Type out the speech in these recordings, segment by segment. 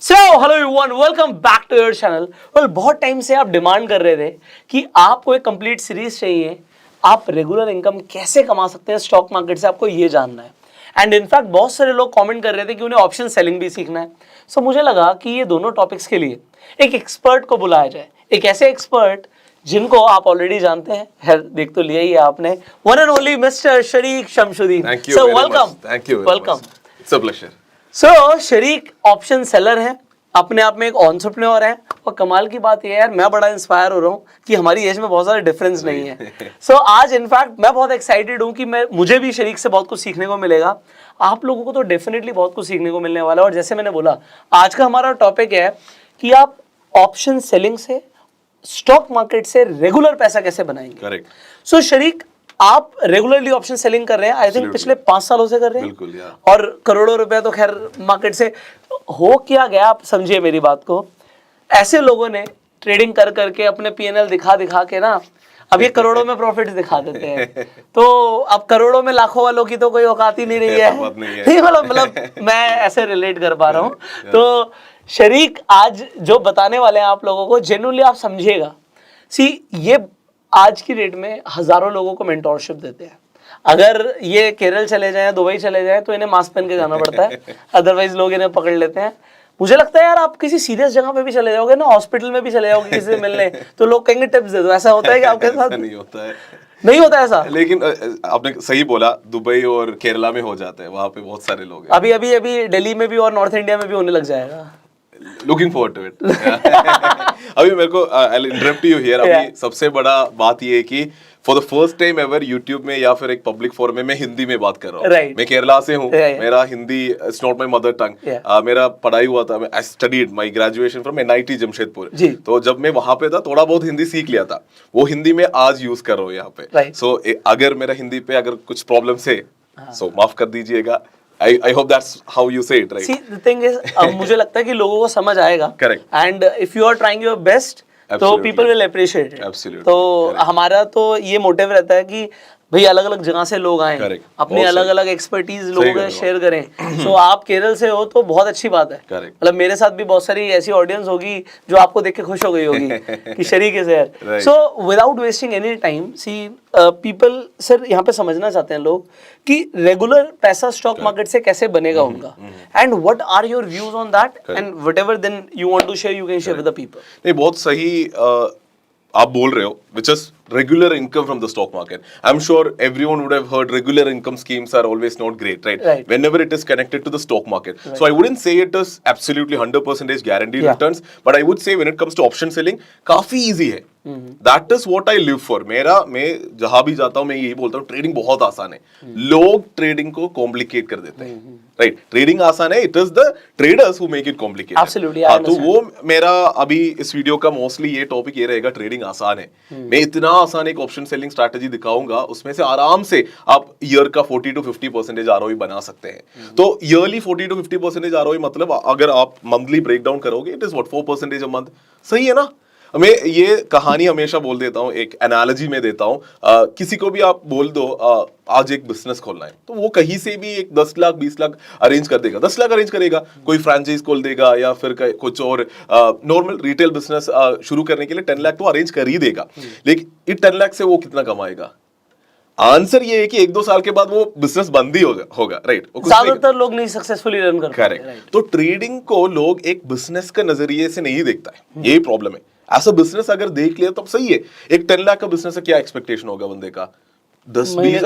So hello everyone, welcome back to your channel. Well, बहुत time से आप demand कर रहे थे कि आपको एक कंप्लीट सीरीज चाहिए, आप रेगुलर इनकम कैसे कमा सकते हैं स्टॉक मार्केट से, आपको ये जानना है। एंड इनफैक्ट बहुत सारे लोग कमेंट कर रहे थे कि उन्हें ऑप्शन सेलिंग भी सीखना है। सो मुझे लगा कि ये दोनों टॉपिक्स के लिए एक एक्सपर्ट को बुलाया जाए, एक ऐसे एक्सपर्ट जिनको आप ऑलरेडी जानते हैं, खैर देख तो लिया ही है आपने, one and only mister Sharik Shamsuddin. Thank you so very welcome. much. Thank you very welcome. much. It's a pleasure. So Sharik option seller है, अपने आप में एक एंटरप्रेन्योर है, और कमाल की बात ये है यार, मैं बड़ा इंस्पायर हो रहा हूँ कि हमारी एज में बहुत सारा डिफरेंस नहीं है। सो आज इनफैक्ट मैं बहुत एक्साइटेड हूँ कि मुझे भी शरीक से बहुत कुछ सीखने को मिलेगा। आप लोगों को तो डेफिनेटली बहुत कुछ सीखने को मिलने वाला है। और जैसे मैंने बोला, आज का हमारा टॉपिक है कि आप ऑप्शन सेलिंग से, स्टॉक मार्केट से रेगुलर पैसा कैसे बनाएंगे। Correct. सो शरीक, आप रेगुलरली ऑप्शन सेलिंग कर रहे हैं, आई थिंक पिछले 5 सालों से कर रहे हैं। बिल्कुल यार। और करोड़ों रुपया तो खैर मार्केट से हो क्या गया, आप समझिए मेरी बात को। ऐसे लोगों ने ट्रेडिंग कर करके अपने पीएनएल दिखा दिखा के ना, अब ये करोड़ों में प्रॉफिट्स दिखा देते हैं। तो अब करोड़ों में लाखों वालों की तो कोई औकात ही नहीं रही है। नहीं, मतलब मैं ऐसे रिलेट कर पा रहा हूँ। तो शरीक आज जो बताने वाले हैं आप लोगों को, जेन्युइनली आप समझिएगा। सी, ये आज की डेट में हजारों लोगों को मेंटोरशिप देते हैं। अगर ये केरल चले जाएं, दुबई चले जाएं, तो इन्हें मास्क पहन के जाना पड़ता है, अदरवाइज लोग इन्हें पकड़ लेते हैं। मुझे लगता है यार, आप किसी सीरियस जगह पे भी चले जाओगे ना, हॉस्पिटल में भी चले जाओगे किसी से मिलने, तो लोग कहेंगे टिप्स दे दो। ऐसा होता है कि आपके साथ? नहीं होता है। नहीं होता ऐसा। लेकिन आपने सही बोला, दुबई और केरला में हो जाता है, वहाँ पे बहुत सारे लोग हैं। अभी अभी अभी दिल्ली में भी और नॉर्थ इंडिया में भी होने लग जाएगा। Looking forward to it. अभी मेरे को I'll interrupt you here। अभी सबसे बड़ा बात ये है कि for the first time ever YouTube में या फिर एक पब्लिक फोरम में मैं हिंदी में बात कर रहा हूँ। Right. मैं केरला से हूँ। Yeah. मेरा Hindi it's not my mother tongue. मेरा पढ़ाई हुआ था, I studied my graduation from NIT Jamshedpur. तो जब मैं वहां पे था, थोड़ा बहुत हिंदी सीख लिया था, वो हिंदी में आज यूज कर रहा हूँ यहाँ पे। सो अगर मेरा हिंदी पे अगर कुछ प्रॉब्लम है, सो माफ कर दीजिएगा। I hope that's how you say it, right? See, the thing is, मुझे लगता है कि लोगों को समझ आएगा। Correct. And if you are trying your best, तो people will appreciate it. Absolutely. तो हमारा तो ये मोटिव रहता है कि भाई अलग अलग जगह से लोग आए, अपनी अलग अलग एक्सपर्टीज लोगों के शेयर करें। सो आप केरल से हो तो बहुत अच्छी बात है। मतलब मेरे साथ भी बहुत सारी ऐसी ऑडियंस होगी जो आपको देख के खुश हो गई होगी कि शरीक है sir. So without wasting any time, see people, sir यहाँ पे समझना चाहते हैं लोग कि रेगुलर पैसा स्टॉक मार्केट से कैसे बनेगा उनका, and what are your views on that, and whatever then you want to share, you can share with the people. नहीं, बहुत सही आप बोल रहे हो, which is regular income from the stock market. I'm sure everyone would have heard regular income schemes are always not great, right? Whenever it is connected to the stock market. So I wouldn't say it is absolutely 100% guaranteed returns, but I would say when it comes to option selling, काफी easy है. That is what I live for. मैं जहां भी जाता हूं, मैं यही बोलता हूं, ट्रेडिंग बहुत आसान है। लोग ट्रेडिंग को कॉम्प्लिकेट कर देते हैं, राइट? ट्रेडिंग आसान है, it is the traders who make it complicated. Absolutely. तो वो मेरा अभी इस वीडियो का मोस्टली ये टॉपिक ये रहेगा, ट्रेडिंग आसान है। मैं इतना आसान एक ऑप्शन सेलिंग स्ट्रैटेजी दिखाऊंगा, उसमें से आराम से आप ईयर का 40 to 50% आरओई बना सकते हैं। तो ईयरली 40 to 50% आरओई मतलब अगर आप मंथली ब्रेक डाउन करोगे, it is what 4% a month. सही है ना? मैं ये कहानी हमेशा बोल देता हूँ, एक एनालॉजी में देता हूँ। किसी को भी आप बोल दो आज एक बिजनेस खोलना है, तो वो कहीं से भी एक 10 लाख 20 लाख अरेंज कर देगा। 10 लाख अरेंज करेगा, कोई फ्रेंचाइज खोल देगा या फिर कुछ और नॉर्मल रिटेल बिजनेस शुरू करने के लिए 10 लाख तो अरेंज कर ही देगा। लेकिन ये 10 लाख से वो कितना कमाएगा? आंसर ये है कि 1-2 साल के बाद वो बिजनेस बंद ही होगा, राइट? ज्यादातर लोग नहीं सक्सेसफुली रन कर पाते। करेक्ट। तो ट्रेडिंग को लोग एक बिजनेस के नजरिए से नहीं देखता है, यही प्रॉब्लम है। एज अ बिजनेस अगर देख लिया तब सही है। एक 10 लाख का बिजनेस से क्या एक्सपेक्टेशन होगा बंदे का? 10-20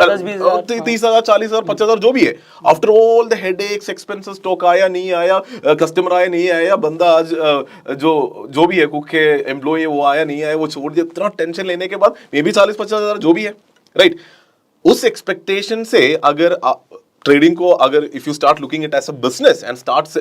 30,000 40,000 50,000 जो भी है। After all the headaches, expenses, stock आया नहीं आया, कस्टमर आया नहीं आया, बंदा आज जो भी है, कुक है, एम्प्लॉय, वो आया नहीं आया, वो छोड़ दिया, इतना टेंशन लेने के बाद मे बी 40-50,000 जो भी है, राइट? उस एक्सपेक्टेशन से अगर ट्रेडिंग को, अगर if you start looking it as a business and start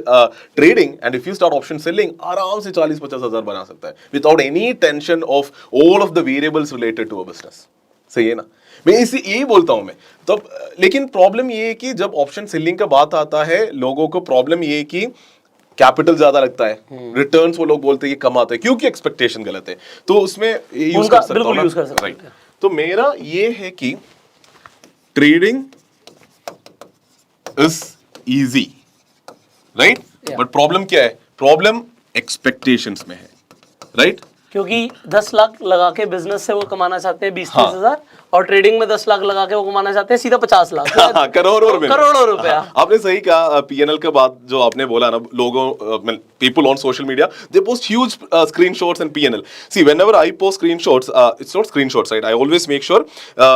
trading, and if you start option selling, आराम से 40-50 हजार बना सकता है without any tension of all of the variables related to a business. सही है ना? मैं इसी यही बोलता हूं मैं तो। लेकिन प्रॉब्लम ये है कि जब ऑप्शन सेलिंग का बात आता है, लोगों को प्रॉब्लम ये है कि कैपिटल ज्यादा लगता है, रिटर्न्स वो लोग बोलते हैं कि कम आते हैं क्योंकि एक्सपेक्टेशन गलत है। तो उसमें यूज कर सकता हूं, राइट? तो मेरा ये है कि trading is easy, right? But problem क्या है? प्रॉब्लम एक्सपेक्टेशंस में है, राइट? क्योंकि 10 लाख लगा के बिजनेस से वो कमाना चाहते हैं 20-30 हजार, और ट्रेडिंग में 10 लाख लगा के वो कमाना चाहते हैं सीधा 50 लाख। करोड़ों रुपया। आपने सही कहा। पीएनएल के बाद जो आपने बोला ना, लोगों, people on social media, they post huge screenshots and PNL. See, whenever I post screenshots, it's not screenshots, right? I always make sure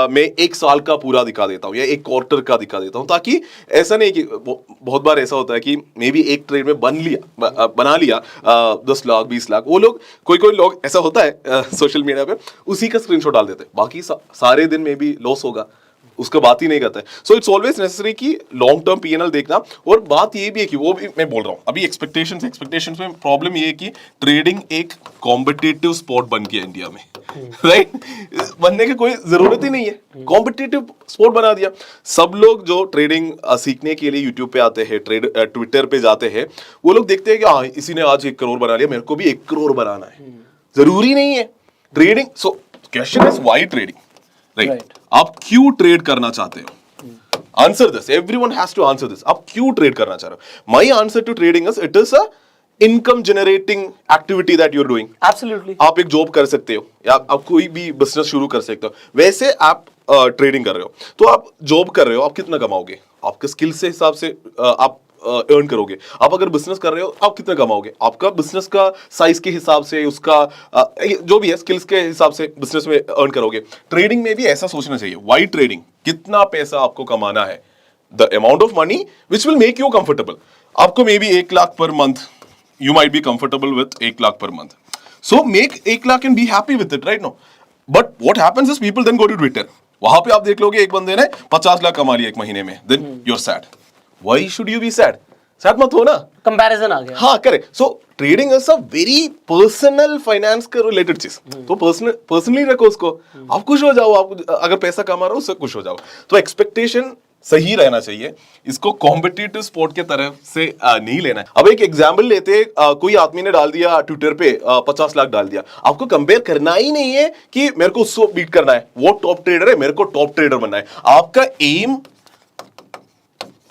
मैं एक साल का पूरा दिखा देता हूँ या एक क्वार्टर का दिखा देता हूँ, ताकि ऐसा नहीं कि बहुत बार ऐसा होता है कि मे बी एक ट्रेड में बना लिया 10 लाख 20 लाख, वो लोग कोई लोग ऐसा होता है सोशल मीडिया पे उसी का स्क्रीनशॉट डाल देते हैं, बाकी सारे दिन में भी लॉस होगा, उसका बात ही नहीं करता है। सो इट्स ऑलवेज नेसेसरी कि लॉन्ग टर्म पीएनएल देखना। और बात ये भी है कि वो भी मैं बोल रहा हूँ अभी एक्सपेक्टेशंस में प्रॉब्लम ये है कि ट्रेडिंग एक कॉम्पिटिटिव स्पोर्ट बन गया इंडिया में, राइट? बनने की कोई जरूरत ही नहीं है, कॉम्पिटिटिव स्पोर्ट बना दिया। सब लोग जो ट्रेडिंग सीखने के लिए यूट्यूब पे आते हैं, ट्विटर पे जाते हैं, वो लोग देखते हैं कि हाँ इसी ने आज 1 करोड़ बना लिया, मेरे को भी 1 करोड़ बनाना है। जरूरी नहीं है trading. So question is why trading, right? आप क्यों ट्रेड करना चाहते हो? Answer this, everyone has to answer this. आप क्यों ट्रेड करना चाह रहे हो? My answer to trading is it is a income generating activity that you are doing. Absolutely. आप एक जॉब कर सकते हो या आप कोई भी बिजनेस शुरू कर सकते हो, वैसे आप ट्रेडिंग कर रहे हो तो आप जॉब कर रहे हो, आप कितना कमाओगे? आपके स्किल से हिसाब से आप अर्न करोगे। आप अगर बिजनेस कर रहे हो आप कितना कमाओगे? आपका बिजनेस का साइज के हिसाब से, उसका जो भी है स्किल्स के हिसाब से बिजनेस में अर्न करोगे। ट्रेडिंग में भी ऐसा सोचना चाहिए। Why trading? कितना पैसा आपको कमाना है, the amount of money which will make you comfortable. आपको maybe 1 lakh per month, you might be comfortable with 1 lakh per month, so make 1 lakh and be happy with it, right? No, but what happens is people then go to Twitter, वहां पे आप देख लोगे एक बंदे ने 50 लाख कमा लिया 1 महीने में, then you are sad. Why should you be sad? Sad मत हो ना, कंपैरिजन आ गया। हाँ, correct. So trading is a very personal finance का रिलेटेड चीज, तो पर्सनली रखो उसको। आप खुश हो जाओ, आप अगर पैसा कमा रहे हो उससे खुश हो जाओ। तो एक्सपेक्टेशन सही रहना चाहिए, इसको कॉम्पिटिटिव स्पोर्ट के तरफ से नहीं लेना है। अब एक एग्जाम्पल लेते, कोई आदमी ने डाल दिया ट्विटर पे 50 लाख डाल दिया। आपको कंपेयर करना ही नहीं है कि मेरे को उसको बीट करना है, वो टॉप ट्रेडर है, मेरे को टॉप ट्रेडर बनना है। आपका एम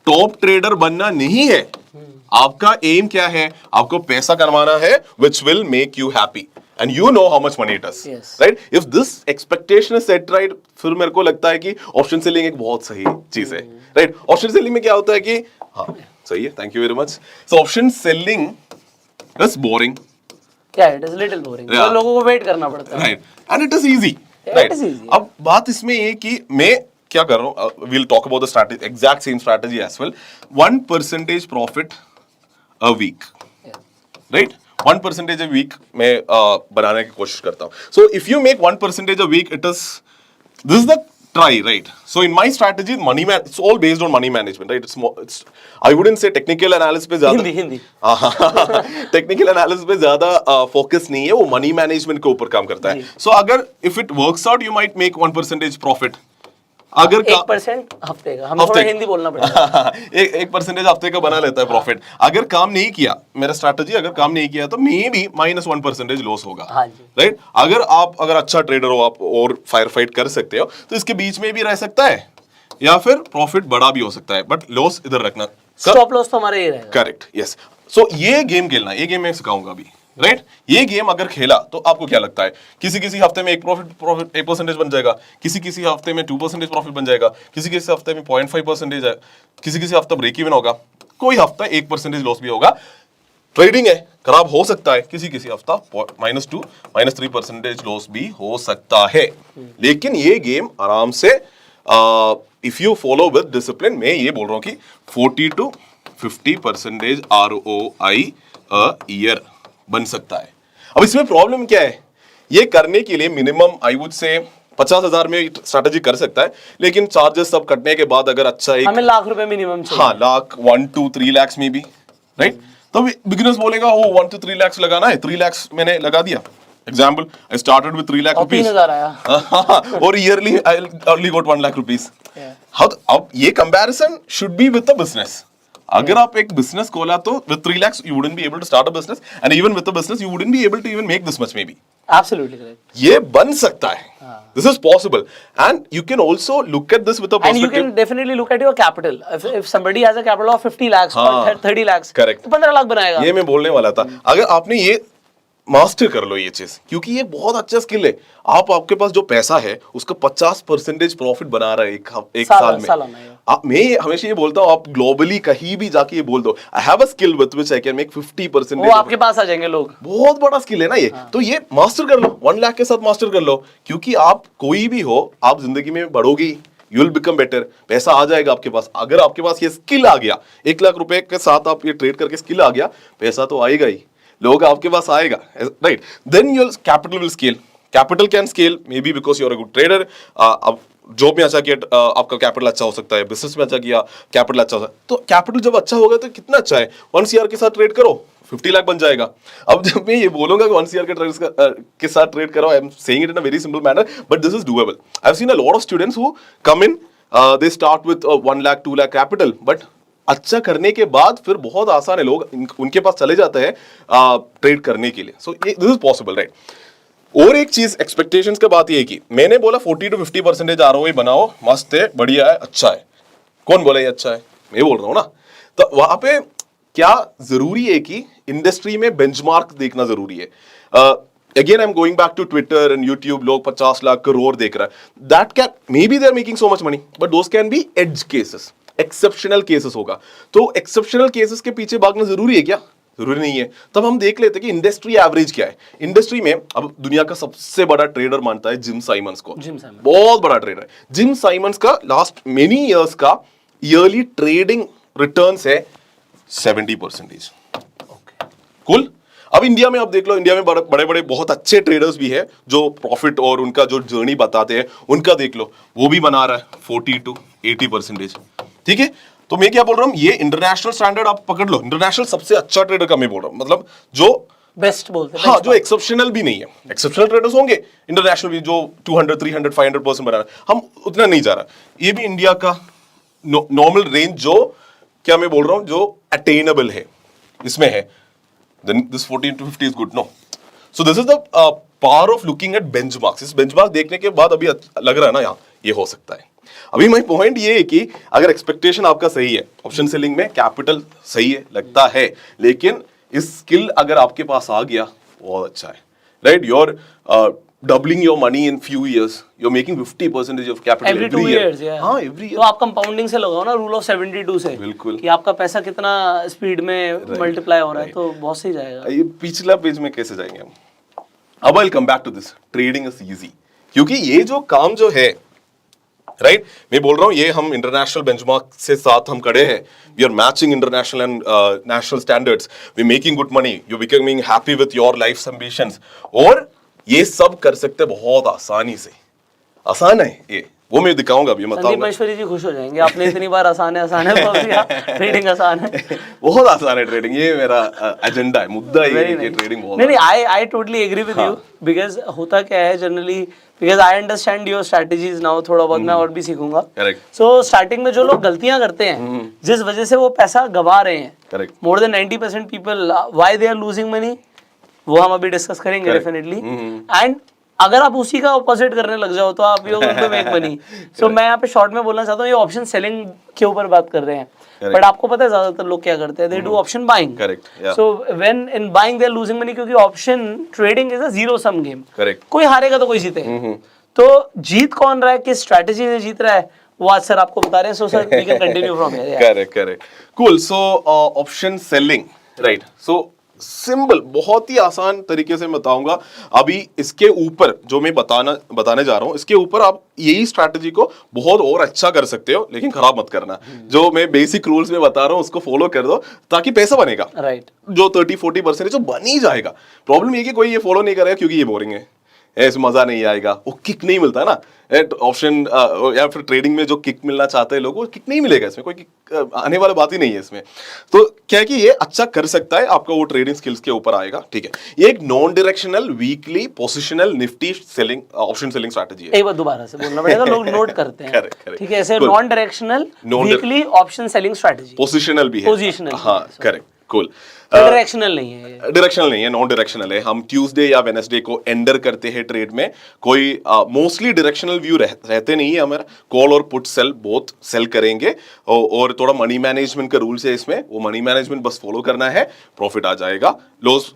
टॉप ट्रेडर बनना नहीं है, आपका एम क्या है? आपको पैसा कमाना है which will make you happy and you know how much money it is, right? If this expectation is set right, फिर मेरे को लगता है कि ऑप्शन सेलिंग एक बहुत सही चीज है, राइट? ऑप्शन सेलिंग में क्या होता है कि हाँ सही है, thank you very much. So option selling is boring, it is little boring, तो लोगों को वेट करना पड़ता है, right? And it is easy, right? अब बात इसमें ये कि मैं क्या कर रहा हूं, we'll talk about the strategy, exact same strategy as well. 1% profit a week, right? 1% a week मैं बनाने की कोशिश करता हूं. So if you make 1% a week, this is the try, right? So in my strategy, it's all based on money management, right? It's I wouldn't say technical analysis पे ज्यादा Hindi technical analysis पे ज्यादा focus नहीं है, वो money management के ऊपर काम करता है. So अगर if it works out, you might make 1% profit. अगर 1% हफ्ते का, हमें थोड़ा हिंदी बोलना पड़ेगा। 1% हफ्ते का बना लेता है प्रॉफिट। अगर काम नहीं किया, मेरा स्ट्रैटेजी अगर काम नहीं किया तो मे बी -1% लॉस होगा, राइट? अगर अच्छा ट्रेडर हो आप और फायर फाइट कर सकते हो तो इसके बीच में भी रह सकता है या फिर प्रॉफिट बड़ा भी हो सकता है, बट लॉस इधर रखना। स्टॉप लॉस तो हमारे ये रहेगा। Correct, yes. सो ये गेम खेलना, ये गेम मैं सिखाऊंगा अभी, राइट? ये गेम अगर खेला तो आपको क्या लगता है, किसी हफ्ते में 1% बन जाएगा, किसी हफ्ते में 2% प्रॉफिट बन जाएगा, किसी हफ्ते में 0.5% है, किसी हफ्ता ब्रेक इवन होगा, कोई हफ्ता 1% लॉस भी होगा। ट्रेडिंग है, खराब हो सकता है, किसी हफ्ता -2, -3% लॉस भी हो सकता है। लेकिन ये गेम आराम से if you follow with discipline, मैं ये बोल रहा हूँ कि 40 to 50% ROI अ ईयर बन सकता है। अब इसमें प्रॉब्लम क्या है? ये करने के लिए मिनिमम आई वुड से 50,000 में स्ट्रैटेजी कर सकता है, लेकिन चार्जेस सब कटने के बाद अगर अच्छा एक हमें लाख रुपए मिनिमम चाहिए। हाँ, लाख 1 to 3 lakhs में भी, राइट? तो बिगिनर्स बोलेगा वो 1 to 3 lakhs लगाना है, 3 lakhs मैंने लगा दिया। Example, I started with 3 lakh rupees, 3,000 आया और yearly I only got 1 lakh rupees. अब ये comparison should be with the business. अगर आप एक बिजनेस खोला तो with 3 lakhs you wouldn't be able to start a business, and even with a business you wouldn't be able to even make this much maybe, absolutely correct. ये बन सकता है, this is possible, and you can also look at this with a And you can definitely look at your capital. If somebody has a capital of 50 lakhs or 30 lakhs, correct. तो 15 लाख बनाएगा। ये मैं बोलने वाला था, अगर आपने ये मास्टर कर लो ये चीज, क्योंकि ये बहुत अच्छा स्किल है। आपके पास जो पैसा है उसका 50% प्रॉफिट बना रहा है एक साल में। मैं हमेशा ये बोलता हूँ, आप ग्लोबली कहीं भी जाके ये बोल दो, I have a skill with which I can make 50%। वो आपके पास आ जाएंगे लोग। बहुत बड़ा स्किल है ना ये। तो ये मास्टर कर लो, 1 लाख के साथ मास्टर कर लो, क्योंकि आप कोई भी हो, आप जिंदगी में बढ़ोगी, यू विल बिकम बेटर, पैसा आ जाएगा आपके पास। अगर आपके पास ये स्किल आ गया, 1 लाख रुपए के साथ आप ये ट्रेड करके स्किल आ गया, पैसा तो आएगा ही, लोग आपके पास आएगा, right? Then your capital will scale. Capital can scale may be because you are a good trader. अब जॉब में अच्छा किया, आपका कैपिटल अच्छा हो सकता है, बिजनेस में अच्छा किया, कैपिटल अच्छा हो सकता है। तो कैपिटल जब अच्छा होगा तो कितना अच्छा है, 1 CR के साथ ट्रेड करो, 50 लाख बन जाएगा। अब जब मैं ये बोलूंगा कि 1 CR के साथ ट्रेड करो, I am saying it in a very simple manner, but this is doable. I have seen a lot of students who come in, they start with 1 lakh 2 lakh capital, but अच्छा करने के बाद फिर बहुत आसान है, लोग उनके पास चले जाते हैं ट्रेड करने के लिए। So this is possible, right? और एक चीज एक्सपेक्टेशंस का बात ये है कि मैंने बोला 40 to 50% ROI बनाओ, मस्त है, बढ़िया है, अच्छा है। कौन बोला ये अच्छा है? मैं बोल रहा हूं ना। तो वहां पे क्या जरूरी है कि इंडस्ट्री में बेंचमार्क देखना जरूरी है। Again I am going back to Twitter and YouTube, लोग 50 लाख करोड़ देख रहा है, that can may be they are making so much money, but those can be edge cases, exceptional cases होगा। तो एक्सेप्शनल केसेस के पीछे भागना जरूरी है क्या? जरूरी नहीं है। तब हम देख लेते हैं कि इंडस्ट्री एवरेज क्या है। इंडस्ट्री में अब दुनिया का सबसे बड़ा ट्रेडर मानता है जिम साइमंस को, बहुत बड़ा ट्रेडर है जिम साइमंस का। लास्ट मेनी इयर्स का ईयरली ट्रेडिंग रिटर्न्स है 70%। कुल अब इंडिया में आप देख लो, इंडिया में बड़े बड़े बहुत अच्छे ट्रेडर्स भी है जो प्रॉफिट और उनका जो जर्नी बताते हैं, उनका देख लो, वो भी बना रहा है 40 to 80%। ठीक है, तो मैं क्या बोल रहा हूं, ये इंटरनेशनल स्टैंडर्ड आप पकड़ लो। इंटरनेशनल सबसे अच्छा ट्रेडर का मैं बोल रहा हूं, मतलब जो बेस्ट बोलते हैं, हाँ, जो एक्सेप्शनल भी नहीं है। एक्सेप्शनल ट्रेडर्स होंगे इंटरनेशनल भी, जो 200 300 500% बना रहा है, हम उतना नहीं जा रहा। ये भी इंडिया का नॉर्मल रेंज, जो क्या मैं बोल रहा हूं, जो अटेनेबल है, इसमें है। then this 14 to 50 is good, no? So this is the power of looking at benchmarks. इस benchmark देखने के बाद अभी लग रहा है ना, यहाँ ये हो सकता है। अभी my point ये है कि अगर expectation आपका सही है, ऑप्शन सेलिंग में कैपिटल सही है, लगता है, लेकिन इस स्किल अगर आपके पास आ गया, बहुत अच्छा है, right? You're doubling your money in few years. You're making 50% of capital every 2 years, yeah. हाँ, every year. तो आप कंपाउंडिंग से लगाओ ना, रूल ऑफ 72 से, बिल्कुल, कि आपका पैसा कितना स्पीड में मल्टीप्लाई हो रहा है, तो बहुत सही जाएगा। ये पिछला पेज में कैसे जाएंगे हम? अब I come back to this, trading is easy, क्योंकि ये जो काम जो है, राइट, मैं बोल रहा हूँ, ये हम इंटरनेशनल बेंचमार्क से साथ हम खड़े हैं, we are matching international and national standards, we making good money, you becoming happy with your life ambitions, और ये सब कर सकते बहुत आसानी से। आसान है ये, वो मैं दिखाऊंगा अभी, संदीप महेश्वरी जी खुश हो जाएंगे, आपने इतनी बार आसान है ट्रेडिंग आसान है। बहुत आसान है ट्रेडिंग, ये मेरा एजेंडा है, मुद्दा ये है कि ट्रेडिंग बहुत। नहीं, I totally agree with you, because होता क्या है generally, because I understand your strategies now, थोड़ा बहुत मैं और भी सीखूंगा। सो स्टार्टिंग में जो लोग गलतियां करते हैं, जिस वजह से वो पैसा गवा रहे हैं, more than 90% people, why they are losing money, वो हम अभी डिस्कस करेंगे डेफिनेटली। एंड अगर आप उसी का ऑपोजिट करने लग जाओ तो आप यू विल मेक मनी। सो मैं यहाँ पे शॉर्ट में बोलना चाहता हूँ, ये ऑप्शन सेलिंग के ऊपर बात कर रहे हैं, बट आपको पता है ज्यादातर लोग क्या करते हैं, they do option buying. So when in buying they are losing money, क्योंकि option trading is a zero sum game, कोई हारेगा तो कोई जीते। तो जीत कौन रहा है, किस स्ट्रैटेजी से जीत रहा है, वो आज सर आपको बता रहे हैं। So sir we can continue from here. Correct, cool. So option selling, right, so simple, बहुत ही आसान तरीके से बताऊंगा। अभी इसके ऊपर जो मैं बताने जा रहा हूं, इसके ऊपर आप यही स्ट्रैटेजी को बहुत और अच्छा कर सकते हो, लेकिन खराब मत करना। जो मैं बेसिक रूल्स में बता रहा हूं उसको फॉलो कर दो, ताकि पैसा बनेगा, राइट, जो 30-40% जो बन ही जाएगा। प्रॉब्लम ये कि कोई ये फॉलो नहीं करेगा क्योंकि ये बोरिंग है, इसमें मजा नहीं आएगा, वो किक नहीं मिलता ना ऑप्शन या फिर ट्रेडिंग में जो किक मिलना चाहते हैं लोग, वो किक नहीं मिलेगा इसमें, कोई किक आने वाली बात ही नहीं है इसमें। तो क्या है कि ये अच्छा कर सकता है, आपका वो ट्रेडिंग स्किल्स के ऊपर आएगा, ठीक है। ये एक non directional weekly positional Nifty selling option selling strategy है। एक बार दोबारा से बोलना पड़ेगा, लोग नोट करते हैं, ठीक है। ऐसे non directional weekly option selling strategy, positional भी है, पोजिशनल, हाँ, करेक्ट, कूल। डायरेक्शनल नहीं है ये। डायरेक्शनल नहीं है, नॉन डायरेक्शनल है। हम ट्यूसडे या वेडनेसडे को एंडर करते हैं ट्रेड में, कोई मोस्टली डायरेक्शनल व्यू रहते नहीं है हमारा। कॉल और पुट सेल बोथ सेल करेंगे और थोड़ा मनी मैनेजमेंट का रूल्स है इसमें, वो मनी मैनेजमेंट बस फॉलो करना है, प्रॉफिट आ जाएगा। लॉस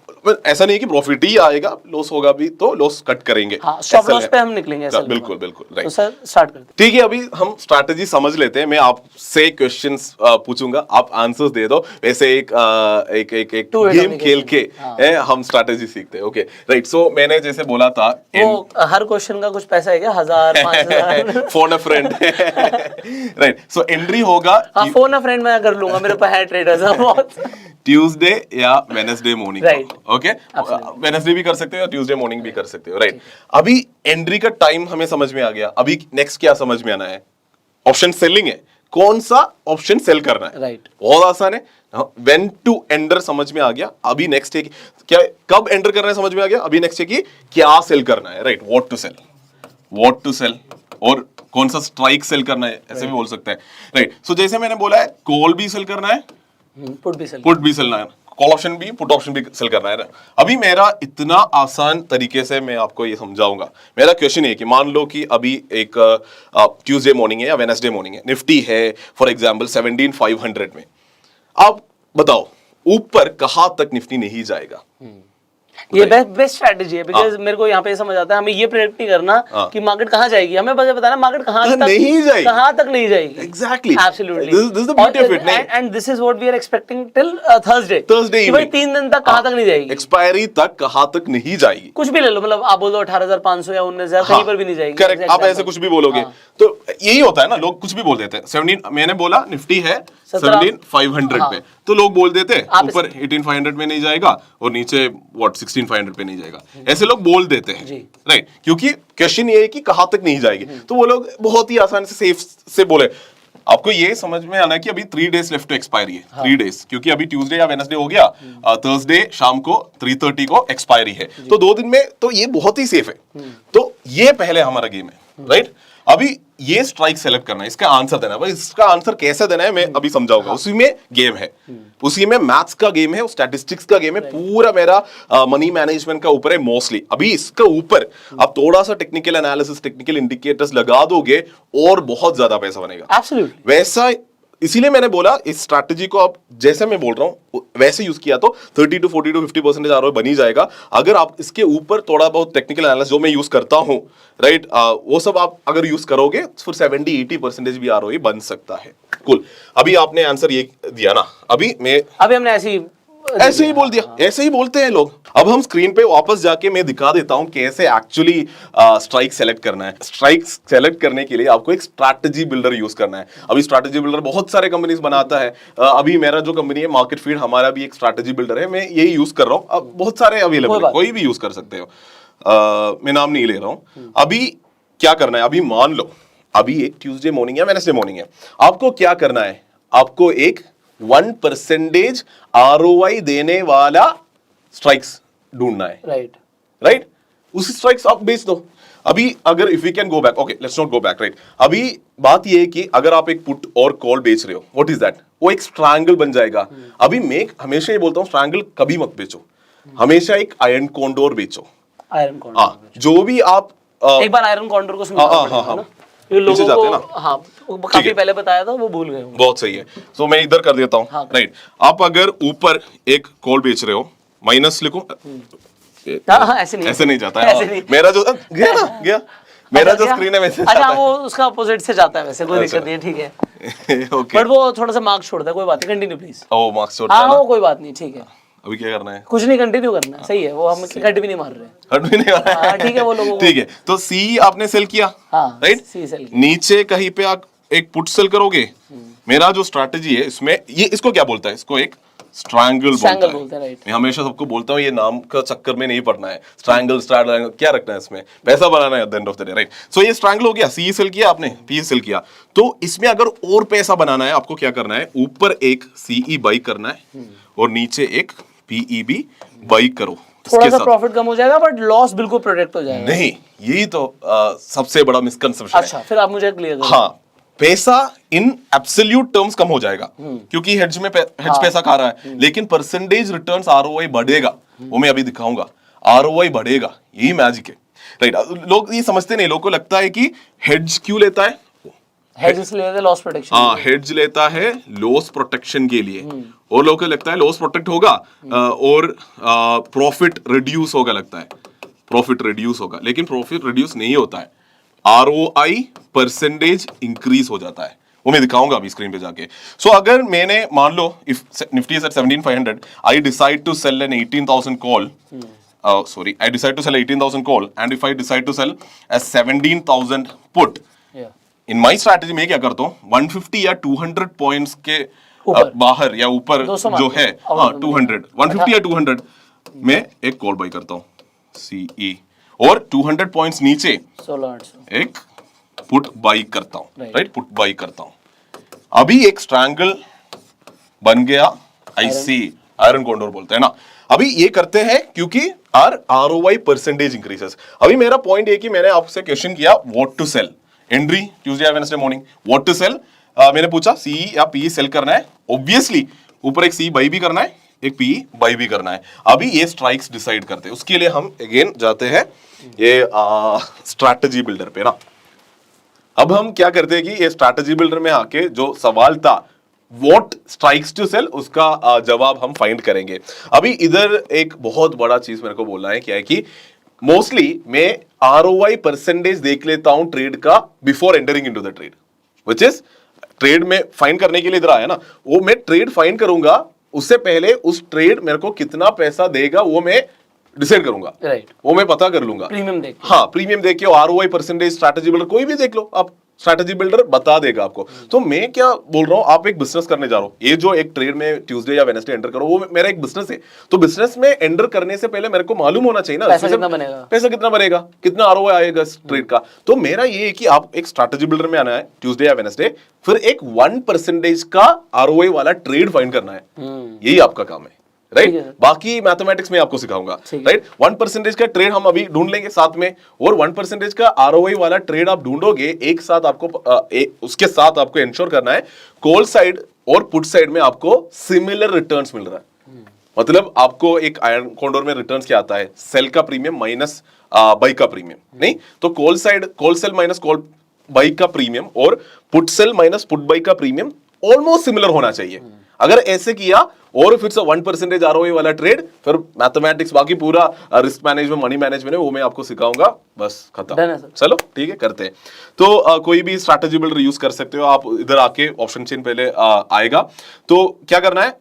ऐसा नहीं कि प्रॉफिट ही आएगा, लॉस होगा भी तो लॉस कट करेंगे। हाँ, स्टॉप लॉस पे हम निकलेंगे असल में। बिल्कुल बिल्कुल, तो राइट। सर स्टार्ट करते ठीक है, अभी हम स्ट्रैटेजी समझ लेते हैं। मैं आपसे क्वेश्चंस पूछूंगा, आप आंसर्स दे दो। वैसे एक गेम खेल के हम स्ट्रैटेजी सीखते हैं। Okay right. सो मैंने जैसे बोला था, हैं। वो हर क्वेश्चन का कुछ पैसा है क्या? 1000 5000? फोन अ फ्रेंड। राइट। सो एंट्री होगा हाँ, फोन अ फ्रेंड मैं कर लूंगा, मेरे पास है ट्रेडर्स बहुत। ट्यूसडे या Wednesday morning. Right. Okay, Wednesday भी कर सकते हो या ट्यूसडे मॉर्निंग भी कर सकते हो। राइट। अभी एंट्री का टाइम हमें समझ में आ गया। अभी नेक्स्ट क्या समझ में आना है? ऑप्शन सेलिंग है, कौन सा ऑप्शन सेल करना है। राइट। बहुत आसान है। व्हेन टू एंटर समझ में आ गया। अभी नेक्स्ट है कि क्या, कब एंटर करना है समझ में आ गया। अभी नेक्स्ट है कि क्या सेल करना है। राइट, व्हाट टू सेल और कौन सा स्ट्राइक सेल करना है, ऐसे भी बोल सकते हैं। राइट। सो जैसे मैंने बोला है, कॉल भी सेल करना है, पुट भी सेल है, कॉल ऑप्शन भी, पुट ऑप्शन भी सेल करना है ना। अभी मेरा इतना आसान तरीके से मैं आपको ये समझाऊंगा। मेरा क्वेश्चन है कि मान लो कि अभी एक ट्यूसडे मॉर्निंग है या वेडनेसडे मॉर्निंग है, निफ्टी है फॉर एग्जांपल 17500 में। आप बताओ ऊपर कहां तक निफ्टी नहीं जाएगा? ये बेस्ट स्ट्रेटजी है, बिकॉज़ मेरे को यहाँ पे समझ आता है, हमें ये प्रेडिक्ट नहीं करना कि मार्केट कहाँ जाएगी, हमें बस बताना मार्केट कहाँ तक नहीं जाएगी, कहाँ तक नहीं जाएगी। Exactly, absolutely, this is the beauty of it. And this is what we are expecting till Thursday कि भाई 3 दिन तक कहाँ तक नहीं जाएगी, एक्सपायरी तक कहाँ तक नहीं जाएगी। कुछ भी ले लो, मतलब आप बोलो 18500 या 19000, कहीं पर भी नहीं जाएगी। करेक्ट, आप ऐसे कुछ भी बोलोगे तो यही होता है ना, लोग कुछ भी बोल देते हैं। 17 मैंने बोला निफ्टी है 17500 पे, तो लोग बोल देते हैं ऊपर 18500 में नहीं जाएगा और नीचे 16500 पे नहीं जाएगा, ऐसे लोग बोल देते हैं। राइट, क्योंकि क्वेश्चन ये है कि कहां तक नहीं जाएगी, तो वो लोग बहुत ही आसानी से सेफ से बोले। आपको ये समझ में आना है कि अभी 3 डेज लेफ्ट टू एक्सपायरी है। 3 डेज, क्योंकि अभी ट्यूसडे या वेडनेसडे हो गया, थर्सडे शाम को 3:30 को एक्सपायरी है, तो 2 दिन में तो ये बहुत ही सेफ है। तो ये पहले हमारा गेम है। राइट, अभी ये स्ट्राइक सेलेक्ट करना है, इसका आंसर देना है। भाई इसका आंसर कैसे देना है मैं अभी समझाऊंगा। उसी में गेम है, उसी में मैथ्स का गेम है, स्टैटिस्टिक्स का गेम है, पूरा मेरा मनी मैनेजमेंट का ऊपर है मोस्टली। अभी इसका ऊपर आप थोड़ा सा टेक्निकल एनालिसिस, टेक्निकल इंडिकेटर्स लगा दोगे और बहुत ज्यादा पैसा बनेगा। एब्सोल्युटली, वैसा इसीलिए मैंने बोला इस स्ट्रैटेजी को आप जैसे मैं बोल रहा हूं वैसे यूज किया तो 30 to 40 to 50% आरओआई बनी जाएगा। अगर आप इसके ऊपर थोड़ा बहुत टेक्निकल एनालिसिस जो मैं यूज करता हूं, राइट, वो सब आप अगर यूज करोगे फिर 70-80% भी आरओआई बन सकता है। कूल। अभी आपने आंसर ये दिया ना, अभी हमने ऐसे ही बोल दिया, ऐसे ही बोलते हैं लोग। अब हम स्क्रीन पे वापस जाके मैं दिखा देता हूं कैसे एक्चुअली स्ट्राइक सेलेक्ट करना है। स्ट्राइक सेलेक्ट करने के लिए आपको एक स्ट्रैटेजी बिल्डर यूज करना है। अभी स्ट्रैटेजी बिल्डर बहुत सारे कंपनीज बनाता है। अभी मेरा जो कंपनी है मार्केट फीड, हमारा भी एक स्ट्रैटेजी बिल्डर है, मैं यही यूज कर रहा हूं। अब बहुत सारे अवेलेबल है, कोई भी यूज कर सकते हो, मैं नाम नहीं ले रहा हूं। अभी क्या करना है, अभी मान लो अभी एक ट्यूसडे मॉर्निंग या वेडनेसडे मॉर्निंग है, आपको क्या करना है, आपको एक 1% आरओआई देने वाला स्ट्राइक्स ढूंढना है। राइट, उसी स्ट्राइक्स आप बेच दो। अभी अगर if we can go back, okay let's not go back. Right, अभी बात ये है कि अगर आप एक पुट और कॉल बेच रहे हो, व्हाट इज दैट, वो एक स्ट्रैंगल बन जाएगा। अभी मैं हमेशा ये बोलता हूं स्ट्रैंगल कभी मत बेचो, हमेशा एक आयरन कॉन्डोर बेचो। जो भी आप एक बार आयरन कॉन्डोर को समझाना लोगों को, काफी पहले बताया था, वो भूल गए। बहुत सही है, तो मैं इधर कर देता हूं। राइट, आप अगर ऊपर एक कॉल बेच रहे हो, माइनस लिखो, ऐसे नहीं जाता है। मेरा जो गया मेरा जो स्क्रीन है वैसे अच्छा, वो उसका अपोजिट से जाता है, वैसे कोई दिक्कत नहीं है, ठीक है। ओके, बट वो थोड़ा सा मार्क्स छोड़ता है, कोई बात नहीं, कंटिन्यू प्लीज। ओ मार्क्स छोड़ता है, वो कोई बात नहीं, ठीक है। अभी क्या करना है, कुछ नहीं, कंटिन्यू करना है, सही है। वो हम कट भी नहीं मार रहे, ठीक है। वो लोगों ठीक है, तो सी आपने सेल किया, राइट, सी सेल, नीचे कहीं पे आप एक पुट सेल करोगे। मेरा जो स्ट्रैटेजी है इसमें, ये इसको क्या बोलता है, इसको एक स्ट्रैंगल बोलता है। मैं हमेशा सबको बोलता हूँ ये नाम का चक्कर में नहीं पड़ना है, स्ट्रैंगल क्या रखना है, इसमें पैसा बनाना है at the end of the day. Right, so ये स्ट्रैंगल हो गया, सी सेल किया आपने, पी सेल किया। तो इसमें अगर और पैसा बनाना है आपको क्या करना है, ऊपर एक सीई बाई करना है और नीचे एक पीईबी बाई करो। थोड़ा सा प्रॉफिट कम हो जाएगा बट लॉस बिल्कुल प्रोटेक्ट हो जाएगा। नहीं, यही तो सबसे बड़ा मिसकंसेप्शन है। अच्छा, फिर आप मुझे क्लियर करो। हाँ, पैसा इन एब्सोल्यूट टर्म्स कम हो जाएगा क्योंकि हेज में हेज पैसा खा रहा है, लेकिन परसेंटेज रिटर्न्स आरओआई बढ़ेगा, वो मैं अभी दिखाऊंगा। आरओआई बढ़ेगा, यही मैजिक है, राइट। लोग ये समझते नहीं, लोगों को लगता है कि हेज क्यों लेता है, हेज इसलिए लेता है लॉस प्रोटेक्शन। हाँ, हेज लेता है लॉस प्रोटेक्शन के लिए, और लोगों को लगता है लॉस प्रोटेक्ट होगा और प्रॉफिट रिड्यूस होगा, लगता है प्रॉफिट रिड्यूस होगा, लेकिन प्रॉफिट रिड्यूस नहीं होता है, आरओआई परसेंटेज इंक्रीज हो जाता है, वो मैं दिखाऊंगा अभी स्क्रीन पे जाके। सो अगर मैंने मान लो if Nifty is at 17500, I decide to sell an 18000 call, sorry, I decide to sell 18,000 call, and if I decide to sell a 17,000 put, in my strategy मैं क्या करता हूँ, 150 या 200 पॉइंट्स के बाहर या ऊपर जो है, हाँ 200, 150 या 200 में एक कॉल बाई करता हूँ CE, और 200 पॉइंट्स नीचे 16,800 एक पुट बाई करता हूँ, राइट, पुट बाई करता हूँ। अभी एक स्ट्रैंगल बन गया, IC आयरन कॉन्डोर बोलते हैं ना। अभी ये करते हैं क्योंकि आरओआई परसेंटेज इंक्रीजेस। अभी मेरा पॉइंट ये कि मैंने आपसे क्वेश्चन किया what to sell, entry Tuesday या Wednesday morning, what to sell, मैंने पूछा CE या PE सेल करना है, ऑब्वियसली ऊपर एक CE बाई भी करना है, एक PE बाई भी करना है। अभी ये स्ट्राइक्स डिसाइड करते हैं, उसके लिए हम अगेन जाते हैं ये स्ट्रैटेजी बिल्डर पे ना। अब हम क्या करते हैं कि ये स्ट्रैटेजी बिल्डर में आके जो सवाल था व्हाट स्ट्राइक्स टू सेल, उसका जवाब हम फाइंड करेंगे। अभी इधर एक बहुत बड़ा चीज मेरे को बोलना है, क्या है कि मोस्टली मैं आरओआई परसेंटेज देख लेता हूं ट्रेड का before entering into the trade, which is trade में फाइंड करने के लिए इधर आया ना, वो मैं ट्रेड फाइंड करूंगा, उससे पहले उस ट्रेड मेरे को कितना पैसा देगा वो मैं डिसाइड करूंगा, राइट, वो मैं पता कर लूंगा प्रीमियम देख, हाँ प्रीमियम देख के, आरओआई परसेंटेज स्ट्रैटेजी बिल्डर कोई भी देख लो आप, स्ट्रैटेजी बिल्डर बता देगा आपको। तो मैं क्या बोल रहा हूं, आप एक बिजनेस करने जा रहे हो, ये जो एक ट्रेड में ट्यूसडे या वेडनेसडे एंटर करो, वो मेरा एक बिजनेस है, तो बिजनेस में एंटर करने से पहले मेरे को मालूम होना चाहिए ना पैसा कितना बनेगा, कितना आरओआई आएगा इस ट्रेड का। तो मेरा ये है कि आप एक स्ट्रैटेजी बिल्डर में आना है ट्यूसडे या वेडनेसडे, फिर एक 1% का आरओआई वाला ट्रेड फाइंड करना है, यही आपका काम है, राइट। बाकी मैथमेटिक्स में आपको सिखाऊंगा, राइट। 1% का ट्रेड हम अभी ढूंढ लेंगे साथ में, और 1% का आरओआई वाला ट्रेड आप ढूंढोगे एक साथ, आपको उसके साथ आपको इंश्योर करना है कॉल साइड और पुट साइड में आपको सिमिलर रिटर्न्स मिल रहा है। मतलब आपको एक आयरन कॉन्डोर में रिटर्न्स क्या आता है, सेल का प्रीमियम माइनस बाई का प्रीमियम, नहीं तो call sell minus call by का प्रीमियम और put sell minus put by का प्रीमियम ऑलमोस्ट सिमिलर होना चाहिए। अगर ऐसे किया और फिर से 1% आरओआई वाला ट्रेड, फिर मैथमेटिक्स बाकी पूरा रिस्क मैनेजमेंट मनी मैनेजमेंट है वो मैं आपको सिखाऊंगा, बस खत्म। चलो ठीक है, करते हैं। तो कोई भी स्ट्रैटेजी बिल्डर यूज कर सकते हो आप, इधर आके ऑप्शन चेन पहले आएगा, तो क्या करना है,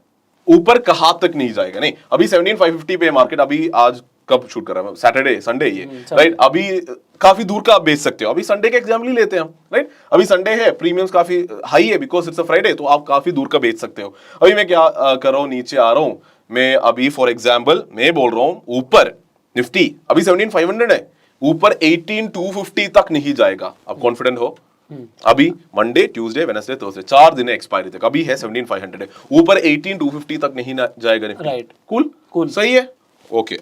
ऊपर कहां तक नहीं जाएगा, नहीं अभी 17550 पे मार्केट, अभी आज कब शूट कर रहा है, सैटरडे संडे ये, राइट। अभी काफी दूर का आप बेच सकते हो, अभी संडे का एग्जाम ले लेते हैं हम, राइट। अभी संडे है, प्रीमियम्स काफी हाई है बिकॉज इट्स अ फ्राइडे, तो आप काफी दूर का बेच सकते हो। अभी मैं क्या कर रहा हूं, नीचे आ रहा हूं मैं, अभी फॉर एग्जाम्पल मैं बोल रहा हूं ऊपर निफ्टी अभी 17500 है, ऊपर 18250 तक नहीं जाएगा, आप कॉन्फिडेंट हो। अभी मंडे ट्यूसडे वेडनेसडे थर्सडे 4 दिन है एक्सपायरी तक, अभी है 17500 है, ऊपर 18250 तक नहीं जाएगा निफ्टी, राइट, कूल सही है, okay.